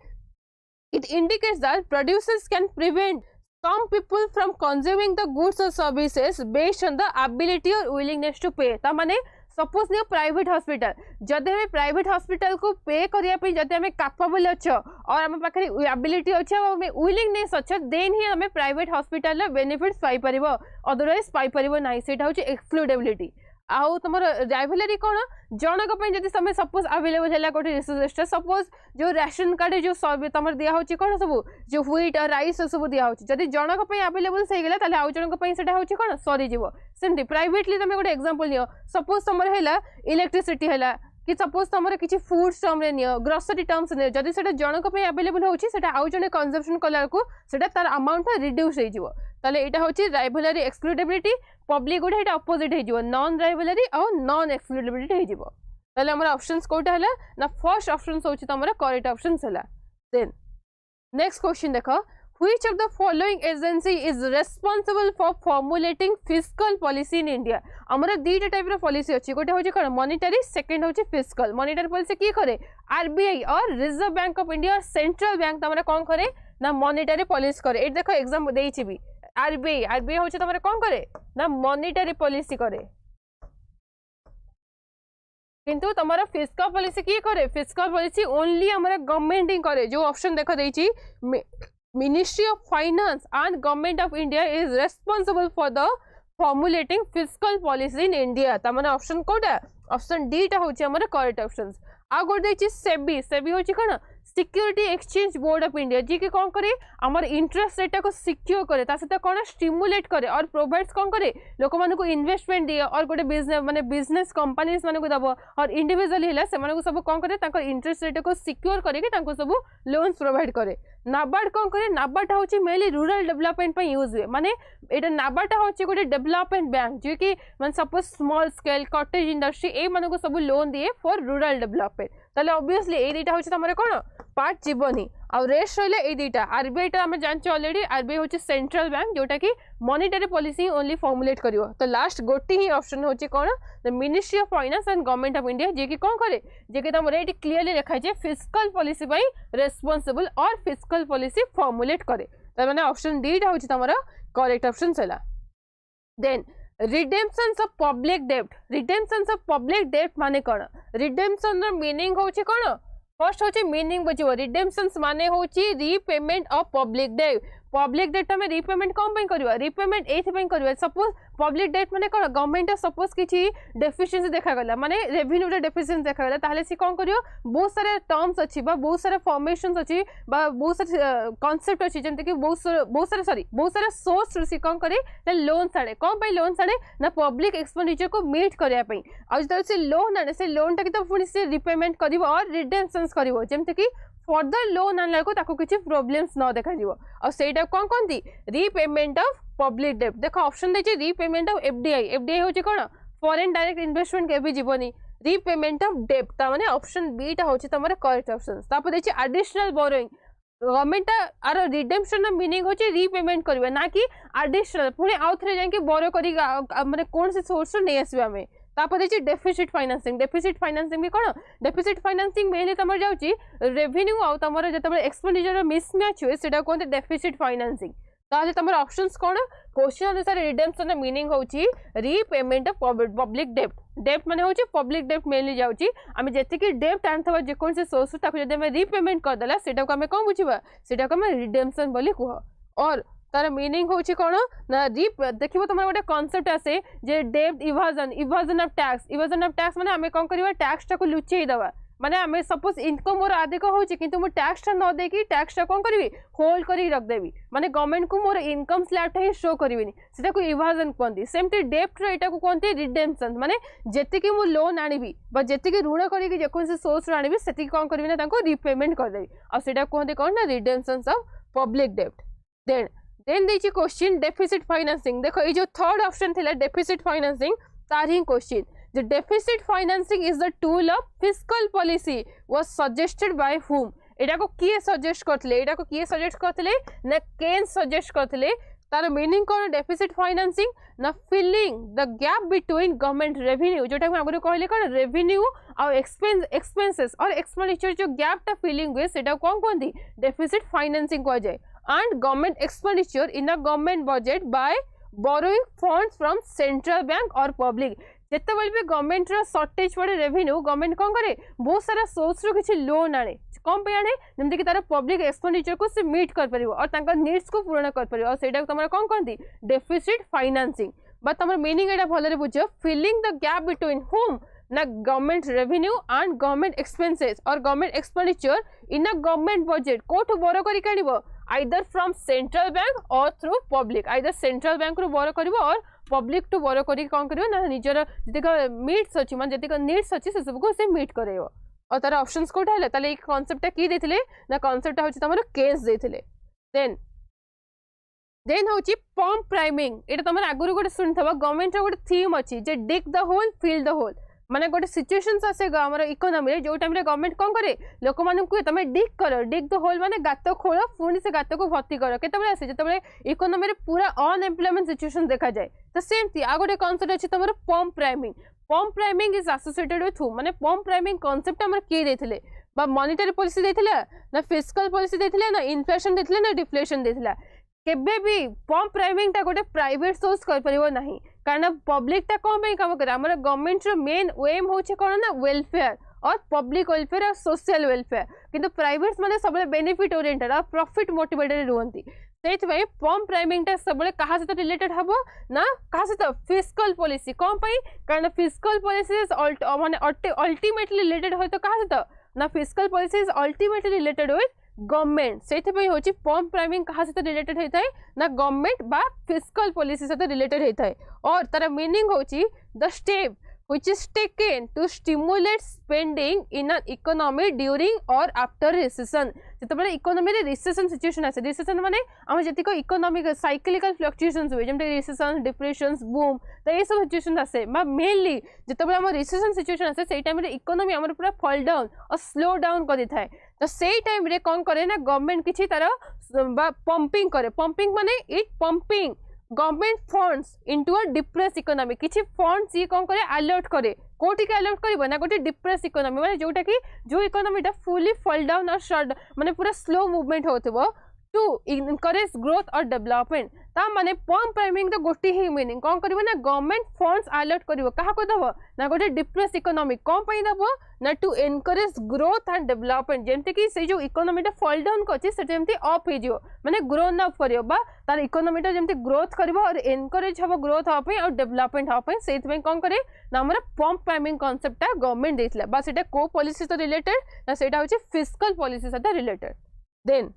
it indicates that producers can prevent some people from consuming the goods or services based on the ability or willingness to pay ता माने सपोज नियो प्राइवेट हॉस्पिटल जदि हमें प्राइवेट हॉस्पिटल को पे करिया पे जदि हमें कैपेबल अच्छो और हम पाखरे एबिलिटी अच्छे और हमें विलिंगनेस अच्छो देन ही हमें प्राइवेट हॉस्पिटल बेनिफिट्स पाई परिबो अदरवाइज पाई परिबो नाही सेटा होची एक्सक्लूडेबिलिटी आउ तुमर राइवलरी कोन जनक पे जदि समय सपोज अवेलेबल हैला गोटे रिसोर्स सपोज जो राशन कार्ड जो सब तुमर दिया होची कोन सब जो व्हीट और राइस सब दिया होची जदि जनक पे अवेलेबल सही गेला ताले आउ जनक पे सेटा होची कोन सरी जीवो सेमती प्राइवेटली तुम गोटे एग्जांपल नियो सपोज तुमर हैला इलेक्ट्रिसिटी हैला कि सपोज तुमर किछि फूड्स टर्म रे नियो ग्रोसरी टर्म्स नियो जदि सेटा जनक पे अवेलेबल होची सेटा आउ जने कंजम्पशन कला को सेटा तार अमाउंट रिड्यूस हे जीवो ताले एटा होची राइवलरी एक्सक्लूडेबिलिटी पब्लिक गुड हेटा अपोजिट हे जीवो नॉन राइवलरी और नॉन एक्सक्लूडेबिलिटी हे जीवो ताले हमर ऑप्शंस कोटा हला ना फर्स्ट ऑप्शन होची तमरा करेक्ट ऑप्शंस हला देन नेक्स्ट क्वेश्चन देखो which of the following agency is responsible for formulating fiscal policy in India हमरा दीटा टाइप रो पॉलिसी अछि गोटे होची कोन मॉनेटरी सेकंड होची फिस्कल मॉनेटरी पॉलिसी की करे आरबीआई और reserve bank of India central bank तमरा कोन करे ना मॉनेटरी पॉलिसी करे ए देखो एग्जाम देइछि भी आरबीआई होची तमरा कोन करे ना मॉनेटरी पॉलिसी करे किंतु तमरा फिस्कल पॉलिसी की करे फिस्कल पॉलिसी ओनली हमरा गवर्नमेंट ही करे जो ऑप्शन देखो देइछि Ministry of Finance and Government of India is responsible for the formulating fiscal policy in India तमने ऑप्शन कोटा ऑप्शन डी टा होची हमर करेक्ट ऑप्शंस आ गोट देछि सेबी होची कोन security exchange board of India जी के कोन करे हमर इंटरेस्ट रेट को सिक्योर करे ता सते कोन स्टिमुलेट करे और प्रोवाइड्स कोन करे लोक माने को इन्वेस्टमेंट दिए और गोटे बिजनेस माने बिजनेस कंपनीज माने को दबो और इंडिविजुअल हिला से माने को सब कोन करे ताको इंटरेस्ट रेट को सिक्योर करे के ताको सब लोन्स प्रोवाइड करे नाबार्ड कोन करे नाबार्ड होची मेनली रूरल डेवलपमेंट पे यूज हुए माने एटा नाबार्ड होची गोटे डेवलपमेंट बैंक जे कि माने suppose small scale cottage industry ए माने को सब लोन दिए फॉर रूरल डेवलपमेंट ताले ऑब्वियसली ए दीटा होची तमरे कोन पार्ट जीवनी आ रेस्ट रहले ए दीटा आरबीआई ता हम जानछ ऑलरेडी आरबीआई होची सेंट्रल बैंक जोटा कि मॉनेटरी पॉलिसी ओनली फॉर्मुलेट करियो तो लास्ट गोटी ही ऑप्शन होची कोन the ministry of finance and government of India जे कि कोन करे जे कि तमरे एटी क्लियरली लिखा छै फिस्कल पॉलिसी बाय रेस्पोंसिबल और फिस्कल पॉलिसी फॉर्मुलेट करे त माने ऑप्शन डी टा होची तमरा करेक्ट ऑप्शन छला then redemptions of public debt माने कोन redemption ର मीनिंग होची कोन फर्स्ट होची मीनिंग बुझिबो रिडेम्पशंस माने होची repayment of public date public debt आम रिपेमेंट कौन पे करवा रिपेमेंट एथि करवा सपोज पब्लिक डेट माने कौन गवर्नमेंट सपोज किसी डेफिशिएंसी देखागला माने रेवेन्यू डेफिशिएंसी देखागला ताहले सी कौन करियो बहुत सारे टर्म्स अच्छी बहुत सारे फॉर्मेशंस अच्छी बहुत सारे कॉन्सेप्ट अच्छी जमते कि बहुत सारे सोर्स सी कौन करे लोन साड़े कौन पे लोन साड़े ना पब्लिक एक्सपेंडिचर को मीट करने आज से लोन आने से लोन टा तो पुणी से रिपेमेंट कर और रिडेम्पशंस कर जमते कि फर्दर लोन आने को किसी प्रोब्लेम्स न देखा और सेटा कौन कहती रिपेमेंट ऑफ पब्लिक डेट देख ऑप्शन देखिए रिपेमेंट ऑफ एफडीआई एफडीआई हूँ कौन फॉरेन डायरेक्ट इन्वेस्टमेंट के जीवनी रिपेमेंट ऑफ डेट ताने ऑप्शन बी टा हूँ तुम करेक्ट ऑप्शन तापर देखिए एडिशनल बोरोइंग गवर्नमेंट आर रिडेम्पशन मीनिंग होची रिपेमेंट करबे ना कि एडिशनल पुणे आउ थरे जाके बोरो करी माने कोन से सोर्स नै आसीबे हमें तापर देखिए डेफिसिट फाइनेंसिंग भी कौन डेफिसिट फाइनेंसिंग मेनली तुम जाऊँगी रेवेन्यू आउ तुम जो एक्सपेंडिचर मिसमैच हुए से कहते डेफिसिट फाइनेंसिंग ताहले तुम ऑप्शंस कौन क्वेश्चन अनुसार रिडेम्पशन मीनिंग होची repayment of public debt debt माने होची पब्लिक डेट मेनली जाऊँगी आम जी डेट आनी जेको सोर्स जब रिपेमेंट करदेला सेटा को आम कौन बुझा सेटा को आम रिडेम्पशन बोली कह और तार मीनिंग होची कौन ना देखिए तुम गोटे कॉन्सेप्ट आसे जे डेट इवाजन ऑफ टैक्स माने आम कौन करवा टैक्स टा को लुचेई दवा माने आम सपोज इनकम मोर अधिक होची किंतु मो टैक्स टा न देकी टैक्स टा कौन करी होल्ड करी रख देवी माने गवर्नमेंट को मोर इनकम स्लैब टा ही शो करिविनी सेटा को इवाजन कहंती सेमती डेट रे एटा को कहंती रिडेम्पशन माने जेति की मो लोन आनिबी बा जेति की ऋण करी जेको से सोर्स आनिबी सेति कौन करबी ना ताको रिपेमेंट कर देवी और सेटा कहंती कौन ना redemption of public debt then देखिए क्वेश्चन डेफिसिट फाइनेंसिंग देखो ये जो थर्ड ऑप्शन थिला डेफिसिट फाइनेंसिंग तार ही question The deficit financing is the tool of fiscal policy was suggested by whom? एटा को किए सजेस्ट करथिले एटा को किए सजेस्ट करथिले ना केन्स सजेस्ट करथिले तार मीनिंग कौन डेफिसिट फाइनेंसिंग ना filling the gap between government revenue जोटा आगे कहले कौन रेवेन्यू और एक्सपेंसेस और एक्सपेंडिचर जो गैप टा फिलिंग हुए सेटा कौन कहती डेफिसिट फाइनेंसिंग कह जाए and government expenditure in a government budget by borrowing funds from central bank और पब्लिक जिते भी गवर्नमेंट सर्टेज पड़े रेवेन्यू गवर्नमेंट कौन करे बहुत सारा सोर्स रो किसी लोन आने कौन पे आने जमीक तार पब्लिक एक्सपेंडिचर को से मीट कर पारिबो और नीड्स को पूर्ण कर पारिबो और सेटा तुम कौन कहती डेफिसिट फाइनेंसिंग बट तुम मीनिंग एटा भलरे बुझ फिलिंग द गैप बिटवीन होम ना government revenue and government expenses or government expenditure in a government budget कोठु बोरो करी काढिबो either from central bank or through public either central bank रू बोरो करिवो और पब्लिक टू बोरो करी कौन करिवो ना निजर जतिक मीट्स अछि मान जतिक नीड्स अछि से सब को से मीट करेयो और तार ऑप्शंस कोठा हले ताले एक कांसेप्ट की देथिले ना कांसेप्ट होछि तमरो केस देथिले देन होछि पंप प्राइमिंग एटा तमर आगुरु गोटे सुनथबा गवर्नमेंट रो गोटे थीम अछि जे dig the hole fill the hole माने गोटे सिचुएशंस आसे आमर इकोनॉमी रे जो टाइम रे गवर्नमेंट कौन करे लोक मानन को तमे डिग करो डिग द होल माने गात खोल पुणी से गात को भर्ती करो केतबे आसे जतबे इकोनॉमी रे पूरा अनएम्प्लॉयमेंट सिचुएशन देखा जाए तो सेमती आ गोटे कांसेप्ट अछि तमर pump priming is associated with who माने पंप प्राइमिंग कांसेप्ट हमर के देथिले बा मॉनेटरी पॉलिसी देथिले ना फिस्कल पॉलिसी देथिले ना इन्फ्लेशन देथिले ना डिफ्लेशन देथिला केबे भी पंप प्राइमिंग टा गोटे प्राइवेट सोर्स कर परिबो नाही कारण पब्लिक टा कौन पे काम करे हमर गवर्नमेंट रो मेन एम होचे कोन ना वेलफेयर और पब्लिक वेलफेयर और सोशल वेलफेयर किंतु प्राइवेट्स माने सबले बेनिफिट ओरिएंटेड और प्रॉफिट मोटिवेटेड रहंती सेठ भाई पंप प्राइमिंग टा सबले कहा से रिलेटेड हबो ना कहा से फिस्कल पॉलिसी कौन पे कारण फिस्कल पॉलिसी माने अल्टीमेटली रिलेटेड होय तो कहा से ना fiscal policy is ultimately related with government से होची पंप प्राइमिंग कहा से रिलेटेड होता है ना गवर्नमेंट बा फिस्कल पॉलिसी से रिलेटेड होता है और तार मीनिंग होची the step which is taken to stimulate spending in an economy during or after recession जेतबे इकोनॉमी रे रिसेशन सिचुएशन आसे रिसेशन माने हम जति को इकोनॉमिक साइक्लिकल फ्लक्चुएशंस हुए जेमते रिसेशन डिप्रेशंस बूम तो ये सब सिचुएशन आसे बा मेनली जेतबे हम रिसेशन सिचुएशन आसे सेई टाइम रे इकोनॉमी हमर पूरा फॉल डाउन और स्लो डाउन कर दिथाय तो सेई टाइम रे कोन करे ना गवर्नमेंट किछि तार बा पंपिंग करे पंपिंग माने it pumping government funds into a depress economy किछि फंड्स ये कोन करे अलर्ट करे कोठी के अलर्ट करबो ना गोटे डिप्रेस इकोनॉमी माने जोटा कि जो इकोनॉमी टा fully fall down or short माने पूरा स्लो मूवमेंट होतबो to encourage growth or development ता माने पम्प प्राइमिंग तो गोटे ही मीनिंग कौन करिवो ना गवर्नमेंट फंड्स अलर्ट करिवो कहा को दबो ना गोटे डिप्रेस इकोनॉमी कौन पई दबो ना to encourage growth and development जेमते कि से जो इकोनॉमी टा फॉल डाउन करछि से जेमते अप हे जिवो माने ग्रो न करियो बा तार इकोनॉमी टा जेमते ग्रोथ करिवो और एनकरेज हबो ग्रोथ हो पई और डेवलपमेंट हो पई सेति पई कौन करे ना हमर पम्प प्राइमिंग कांसेप्ट टा गवर्नमेंट देथिला बा सेटा को पॉलिसी तो रिलेटेड ना सेटा होछि फिस्कल पॉलिसी साथ रिलेटेड देन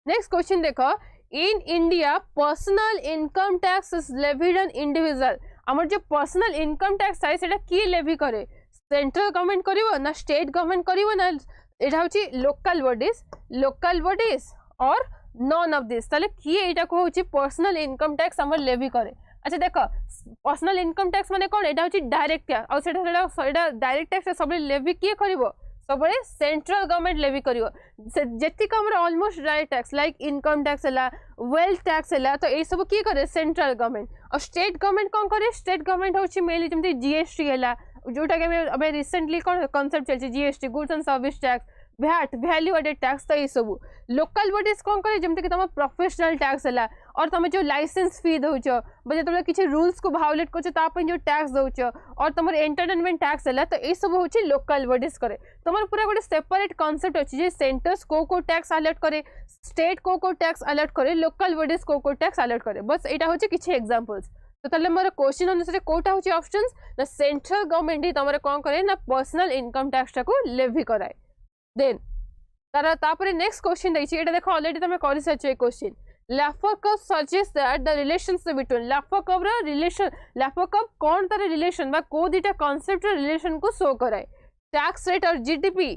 नेक्स्ट क्वेश्चन देखो in India personal income tax is levied on individual हमर जो पर्सनल इनकम टैक्स है सेटा की लेवी करे सेंट्रल गवर्नमेंट करिवो ना स्टेट गवर्नमेंट करिवो ना एटा होची लोकल बॉडीज और नॉन ऑफ दिस ताले की एटा को होची पर्सनल इनकम टैक्स हमर लेवी करे अच्छा देखो पर्सनल इनकम टैक्स माने कोन एटा होची डायरेक्ट टैक्स और सेटा डायरेक्ट टैक्स सब लेवी की करिवो सब सेंट्रल गवर्नमेंट लेवी करिवो जेति का हमरा almost direct tax like income tax हला वेल्थ टैक्स हला तो ए सब की करे central government or state government कोन करे स्टेट गवर्नमेंट होची मेनली जेमति जीएसटी हला जोटा के अबे रिसेंटली कोन कांसेप्ट चलछि GST goods and service tax VAT value added tax तो ये सब लोकल बॉडीज कौन करे जमते कि तुम प्रोफेशनल टैक्स है और तुम जो लाइसेंस फी दौच जो किसी रूल्स को भायोलेट कर जो टैक्स दौच और तुम एंटरटेनमेंट टैक्स है तो ये सब हूँ लोकल बॉडीज करे तुम पूरा गोटे सेपरेट कॉन्सेप्ट अच्छी सेंटर्स को टैक्स अलर्ट करे स्टेट को टैक्स अलर्ट करे लोकल बॉडीज को टैक्स अलर्ट करे बस यहाँ हूँ किसी एग्जांपल्स तो ताले मोर क्वेश्चन अनुसार कोटा हूँ ऑप्शंस ना सेंट्रल गवर्नमेंट ही तुम कौन करे ना पर्सनल इनकम टैक्स को लेवी कराए देन तापर नेक्स्ट क्वेश्चन देखिए एटा देखो ऑलरेडी तुम कर सारी question Laffer curve suggest that the relationship between Laffer curve रा रिलेशन लैफोकप कौन तार रिलेशन बा को दीटा कांसेप्ट रिलेशन को शो कराए tax rate or GDP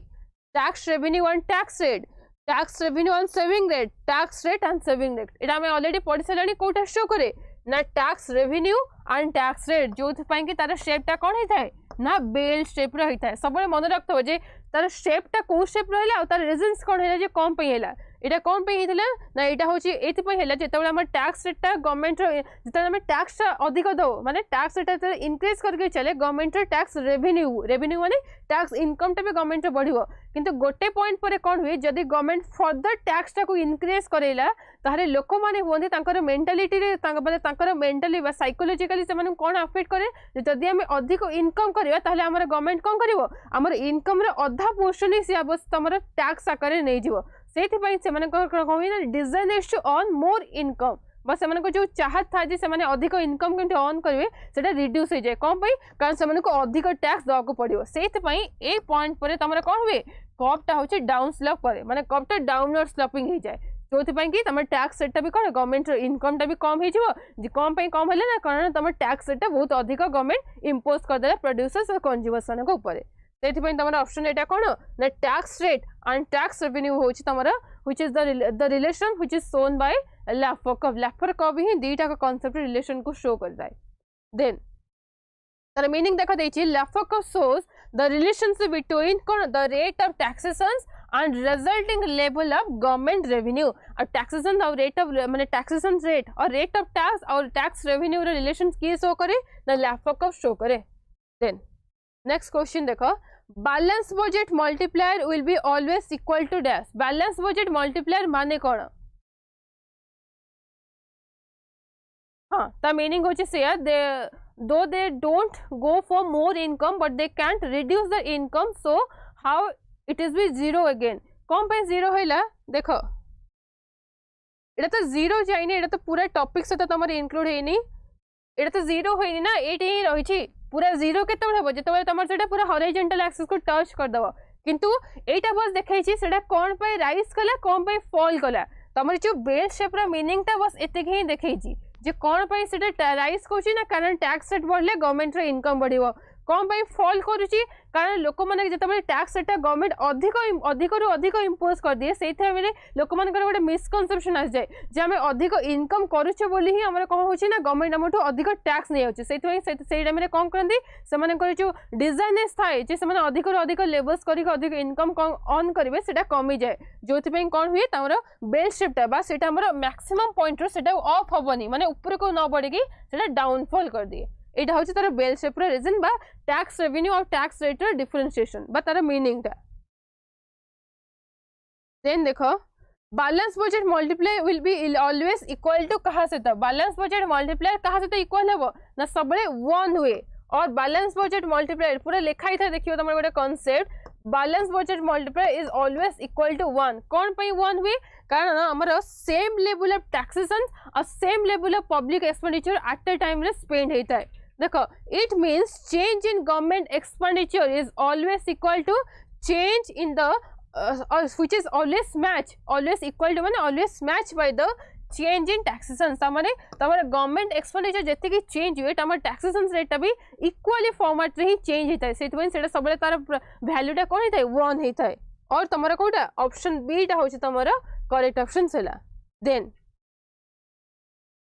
tax revenue and tax revenue and saving rate tax rate and saving rate एटा हमें ऑलरेडी पढ़ी सारे कोटा शो करे ना tax revenue and tax rate जो कि तार शेपटा कौन होता है ना बेल शेप रही है सब मन रखते हो जे तार शेपटा कौ शेप रहा तार रिजन्स कौन है कौन पे है यहाँ कौन पे होता ना यहाँ हूँ ये जो टैक्स रेटा गवर्नमेंट जो टैक्स अधिक दो माने टैक्स रेट इनक्रीज करके चले गवर्नमेंट टैक्स रेवेन्यू माने टैक्स इनकम टा भी गवर्नमेंट बढ़ो किंतु गोटे पॉइंट पर कौन हुए जदि गवर्नमेंट फर्दर टैक्स टाक इनक्रीज करेला ताहले लोक माने होंदे तांकर मेंटालिटी रे माने तांकर मेंटली बा साइकोलॉजिकली से माने कोन अफेक्ट करे जदि हम अधिक इनकम करिया ताहले हमर गवर्नमेंट कोन करिवो हमर इनकम रे अधा पोर्शन ही से अबस तमर टैक्स आकारे नै जिवो सेति पई से माने कोन ना design to earn more income बस से जो चाहत था से माने अधिक इनकम केमती अर्न करेंगे सेटा रिड्यूस हो जाए कौन पाई कारण से अधिक टैक्स देवाक पड़ो से ए पॉइंट पर तुम कौन हुए कपटा हूँ डाउन स्लप करे माने कपटा डाउनवर्ड स्लपिंग हो जाए जो कि तुम टैक्स रेटा भी कौन गवर्नमेंट इनकम टा भी कम हो कौन कम है ना कारण तुम टैक्स रेटा बहुत अधिक गवर्नमेंट इम्पोज करदे प्रोड्यूसर्स और कंज्यूमर्स मान ऊपर से तुम ऑप्शन एटा कौन ना tax rate and tax revenue हूँ तुम which is the relation which is shown by Laffer curve ही दीटा का कॉन्सेप्ट रिलेशन को शो कर जाए देन तार मीनिंग देखा देछि Laffer curve shows the relationship between कौन the rate of taxation and resulting level of government revenue और टैक्सेशन और रेट ऑफ माने टैक्सेशन रेट और रेट ऑफ टैक्स और टैक्स रेवेन्यू रे रिलेशन की शो करे ना लैफोकप शो करे देन नेक्स्ट क्वेश्चन देखो balance budget multiplier will be always equal to dash balance budget multiplier माने कौन हाँ ता मीनिंग होचे से दो they don't go for more income but they can't reduce the income so how it is be zero again कौन पे zero होइला देखो एटा तो जीरो जाइनी एटा तो पूरा टॉपिक से तो तमर इंक्लूड हेनी एटा तो जीरो होइनी ना एटा ही रहिछि पूरा जीरो केते बड हो जेते तमर सेटा पूरा हॉरिजॉन्टल एक्सिस को टच कर दबो किंतु एटा बस देखाइछि सेटा कोन पे राइज कला कोन पे फॉल कला तमर जो बेल शेप रा मीनिंग ता बस एते ही देखाइछि जे कोन पे सेटा राइज कोछि ना कारण टैक्स रेट बढ़ले गवर्नमेंट रे इनकम बढ़िवो कौन पे फॉल करुच्ची कारण लोक मैंने जो टैक्स रेटा गवर्नमेंट अधिक अधिक इम्पोज कर दिए से लोक मान गोटे मिसकनसेप्शन आस जाए जे आम अधिक इनकम करुचे बोली ही आम कौन होची ना गवर्नमेंट आम अधिक टैक्स नहीं होची से टाइम कौन करती से जो डिजाइनेस थाए जे से अधिक अधिक लेवल्स कर अधिक इनकम अर्न करेंगे से कमी जाए जो कौन हुए तमर बेल शेपटा से मैक्सिमम पॉइंट रो अफ हेनी माने ऊपर को न बढ़ी से डाउनफॉल कर दिए एटा होची तार बेल शेप रे रीजन बा टैक्स रेवेन्यू और टैक्स रेट रे डिफरेंशिएशन बा तार मीनिंग ता देन देखो balance budget multiply will be always equal to कहा सहित बैलेंस बजेट मल्टीप्लाई कहा सहित इक्वल हेबो ना सबले 1 हुए और बैलेंस बजेट मल्टीप्लाई पूरा लिखा ही था देखियो तमर गोटे concept balance budget multiply is always equal to 1 कोन पई 1 हुए कारण हमर सेम लेवल ऑफ टैक्सेशन और same level of public expenditure at a time रे स्पेंड हेता है देखो it means change in government expenditure is always equal to change in the which is always equal to माने always match by the change in taxation माने तमर government expenditure जति की change हुए तमर टैक्सेशन रेट भी इक्वली फॉर्मेट रे ही change हेता है सेति सेटा सबले तार वैल्यूटा कोन हेता है 1 हेता है और तमर कोटा ऑप्शन बी टा होची तमर करेक्ट ऑप्शन सेला देन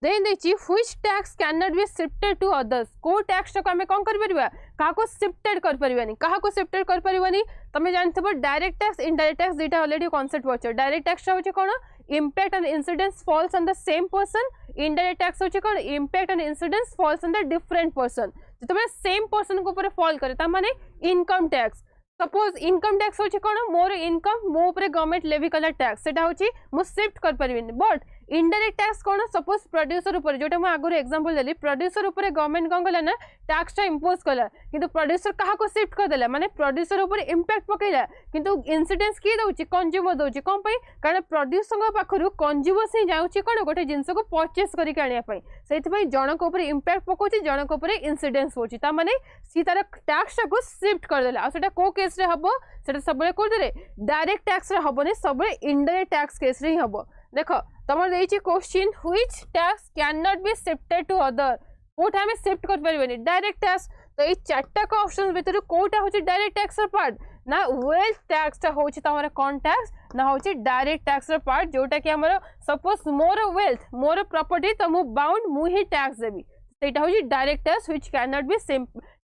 देखिए which tax can not be shifted to others को टैक्स को हमें कोन कर परबा का को शिफ्टेड कर परबानी का को शिफ्टेड कर परबानी तमे जानथबो डायरेक्ट टैक्स इनडायरेक्ट टैक्स दुटा ऑलरेडी कांसेप्ट वच डायरेक्ट टैक्स होचे कोन impact and incidence falls on the same person indirect tax होचे कोन impact and incidence falls on the different person जतबे सेम पर्सन को ऊपर फॉल करे ता माने income tax suppose income tax होचे कोन मोर इनकम मो ऊपर गवर्नमेंट लेवी कला टैक्स सेटा होची मु शिफ्ट कर परबिन बट इनडायरेक्ट टैक्स कोन सपोज प्रोड्यूसर ऊपर जोटा मु आगु एग्जांपल देली प्रोड्यूसर ऊपर गवर्नमेंट कोन कला ना टैक्स टा इंपोज कला किंतु प्रोड्यूसर कहा को शिफ्ट कर देला माने प्रोड्यूसर ऊपर इंपैक्ट पकेला किंतु इंसिडेंस की दउची कंज्यूमर दउची कोन पई कारण प्रोड्यूसर को पाखरु कंज्यूमर से जाउची कोन गोटे जिंस को परचेस करी कानिया पई सेति पई जण को ऊपर इंपैक्ट पकोची जण को ऊपर इंसिडेंस होची ता माने सी तार टैक्स को शिफ्ट कर देला आ सेटा को केस रे हबो सेटा सबले को दे डायरेक्ट टैक्स रे हबोने सबले इनडायरेक्ट टैक्स केस रे हबो देखो तमर देछि question which tax can not be shifted to other कोठा हमें शिफ्ट कर परबेनी डायरेक्ट टैक्स तो ए चारटा का ऑप्शन भीतर कोठा होछि डायरेक्ट टैक्स र पार्ट ना वेल्थ टैक्स ता होछि तमरा कोन टैक्स ना होछि डायरेक्ट टैक्स र पार्ट जोटा कि हमर suppose more wealth more property त मु बाउंड मु ही टैक्स देबी सेटा होछि direct tax which can not be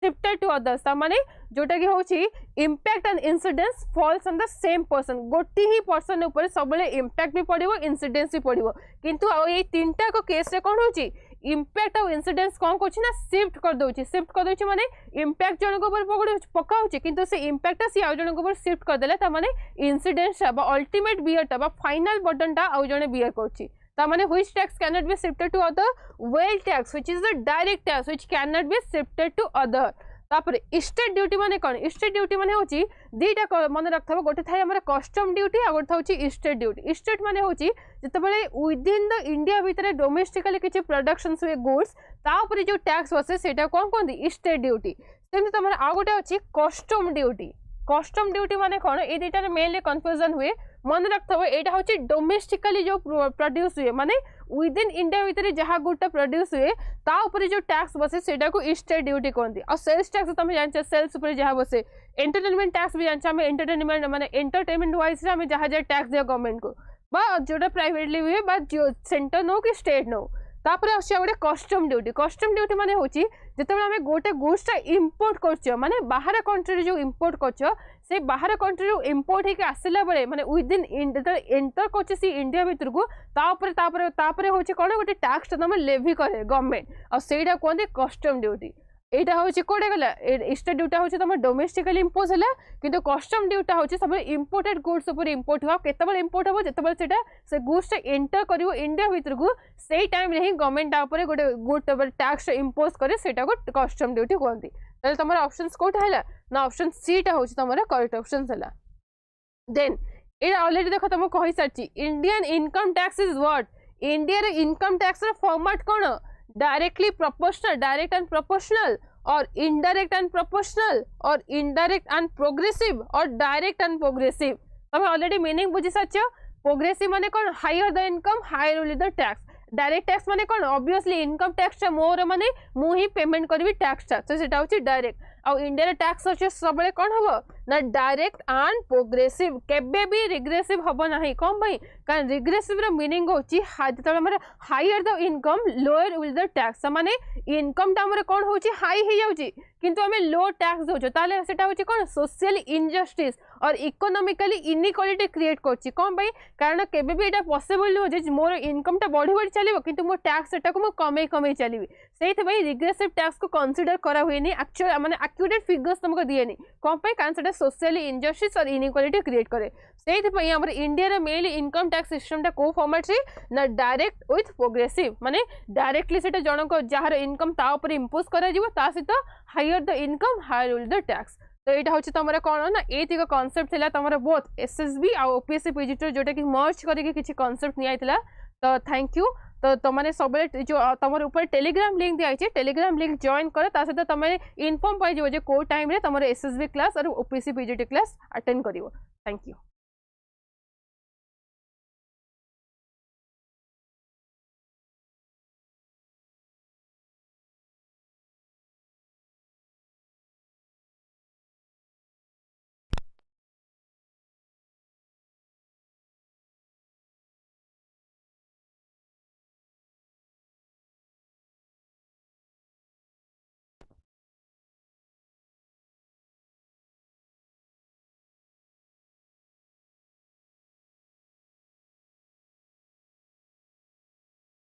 shifted to others ता माने जोटा कि होछि impact and incidence falls on the same person गोटी ही पर्सन ऊपर सबले इम्पैक्ट भी पड़िबो इंसिडेंस भी पड़िबो किंतु ए तीनटा को केस रे कोन होछि इम्पैक्ट और इंसिडेंस कोन कोछि ना शिफ्ट कर दोछि माने इम्पैक्ट जण को ऊपर पकाउछि किंतु से इम्पैक्ट से आ जण को ऊपर शिफ्ट कर देला ता माने इंसिडेंस बा अल्टीमेट बियर ता बा फाइनल बर्डन ता आ जण बियर करछि ता माने which tax can not be shifted to other wealth tax which is the direct tax which can not be shifted to other तापर स्टेट ड्यूटी माने कोन स्टेट ड्यूटी माने होची दीटा मन रखथबो गोटे थाय हमर कस्टम ड्यूटी आ गोटे होची स्टेट ड्यूटी स्टेट माने होची जतबेले विद इन द इंडिया भीतर डोमेस्टिकली किछि प्रोडक्शंस हुए गुड्स ता ऊपर जो टैक्स बसे सेटा कोन कोन स्टेट ड्यूटी सेम तमर आ गोटे होची कस्टम ड्यूटी माने कोन ए दीटा रे मेनली कंफ्यूजन हुए मन रखथबो एटा होची डोमेस्टिकली जो प्रोड्यूस हुए माने विद इन इंडिया भीतर जहा गुड्टा प्रोड्यूस हुए ता ऊपर जो टैक्स बसे सेटा को स्टेट ड्यूटी कहंती और सेल्स टैक्स तमे जानछ सेल्स ऊपर जहा बसे एंटरटेनमेंट टैक्स भी जानछ हमें एंटरटेनमेंट माने एंटरटेनमेंट वाइज हमें जहा जहा टैक्स दिया गवर्नमेंट को बा जोटा प्राइवेटली हुए बा जो सेंटर नो कि स्टेट नो तापर आछे गोटे कस्टम ड्यूटी माने होची जेतेबेले हमें गोटे गुड्स ता इंपोर्ट करछो माने बाहर कंट्री जो इंपोर्ट करछो से बाहर कंट्री रो इंपोर्ट हेके आसिला बेले माने विद इन एंटर करछे सी इंडिया भीतर को तापर होची कोन गोटे टैक्स त हम लेवी करे गवर्नमेंट और सेटा कोन कस्टम ड्यूटी एटा होची कोडे गला स्टेट ड्यूटी होची तम डोमेस्टिकली इंपोज हला किंतु कस्टम ड्यूटी होची सब इंपोर्टेड गुड्स ऊपर इंपोर्ट हुआ केतबल इंपोर्ट हो जेतबल सेटा से गुड्स एंटर करिवो इंडिया भीतर को सेही टाइम रे ही गवर्नमेंट ऊपर गोटे गुड टेबल टैक्स इंपोज करे सेटा को कस्टम ड्यूटी कहंती तले तमरा ऑप्शंस कोठा हला ना ऑप्शन सी टा होची तमरा करेक्ट ऑप्शन हला देन ए ऑलरेडी देखो तुम कहि साची Indian income tax is what India रे इनकम टैक्स रो फॉर्मेट कोन directly proportional direct and proportional or indirect and proportional or indirect and progressive or direct and progressive तुम ऑलरेडी मीनिंग बुझी साचो प्रोग्रेसिव माने कोन higher the income higher will the tax direct tax माने कोन obviously income tax more माने मु ही payment करबी टैक्स तो सेटा होची डायरेक्ट और इंडियन टैक्स होची सबले कोन हबो ना डायरेक्ट एंड प्रोग्रेसिव केबे भी रिग्रेसिव हबो नाही कोन भाई कारण रिग्रेसिव रो मीनिंग होची जतबे हमर higher the income lower will the tax माने इनकम ता हमर कोन होची हाई हे जाउची किंतु हमें लो टैक्स दोचो ताले सेटा होची कोन सोशल इनजस्टिस और इकोनॉमिकली इनइक्वालिटी क्रिएट करची कोन भाई कारण केबे भी एटा पॉसिबल हो जे मोर इनकम ता बढ़ी बढ़ी चलिबो किंतु मो टैक्स सेटा को मो कमे चलिबी सेहि भाई रिग्रेसिव टैक्स को कंसीडर करा हुएनी एक्चुअल माने एक्यूरेट फिगर्स तुमको दिएनी कोन भाई कारण सेटा सोशली इनजस्टिस और इनइक्वालिटी क्रिएट करे से हमर इंडिया रे मेनली इनकम टैक्स सिस्टम टा को फॉर्मेट रे ना डायरेक्ट विथ प्रोग्रेसिव माने डायरेक्टली सेटा जनक जहार इनकम ता ऊपर इंपोज करा जिवो ता सहित higher the income higher will the tax तो यहाँ हूँ तुम कौन ना एक कनसेप्ट थी तुम बोथ एसएसबी आ ओपीएससी पीजीटी जोटा कि मर्ज करके किसी कनसेप्ट निया तो थैंक यू तो तुमने सब जो तुम ऊपर टेलीग्राम लिंक दिखाई टेलीग्राम लिंक जॉइन कर सहित तुम इनफॉर्म पाइज जो टाइम तुम एसएसबी क्लास और ओपीएससी पीजीटी क्लास अटेंड कर थैंक यू।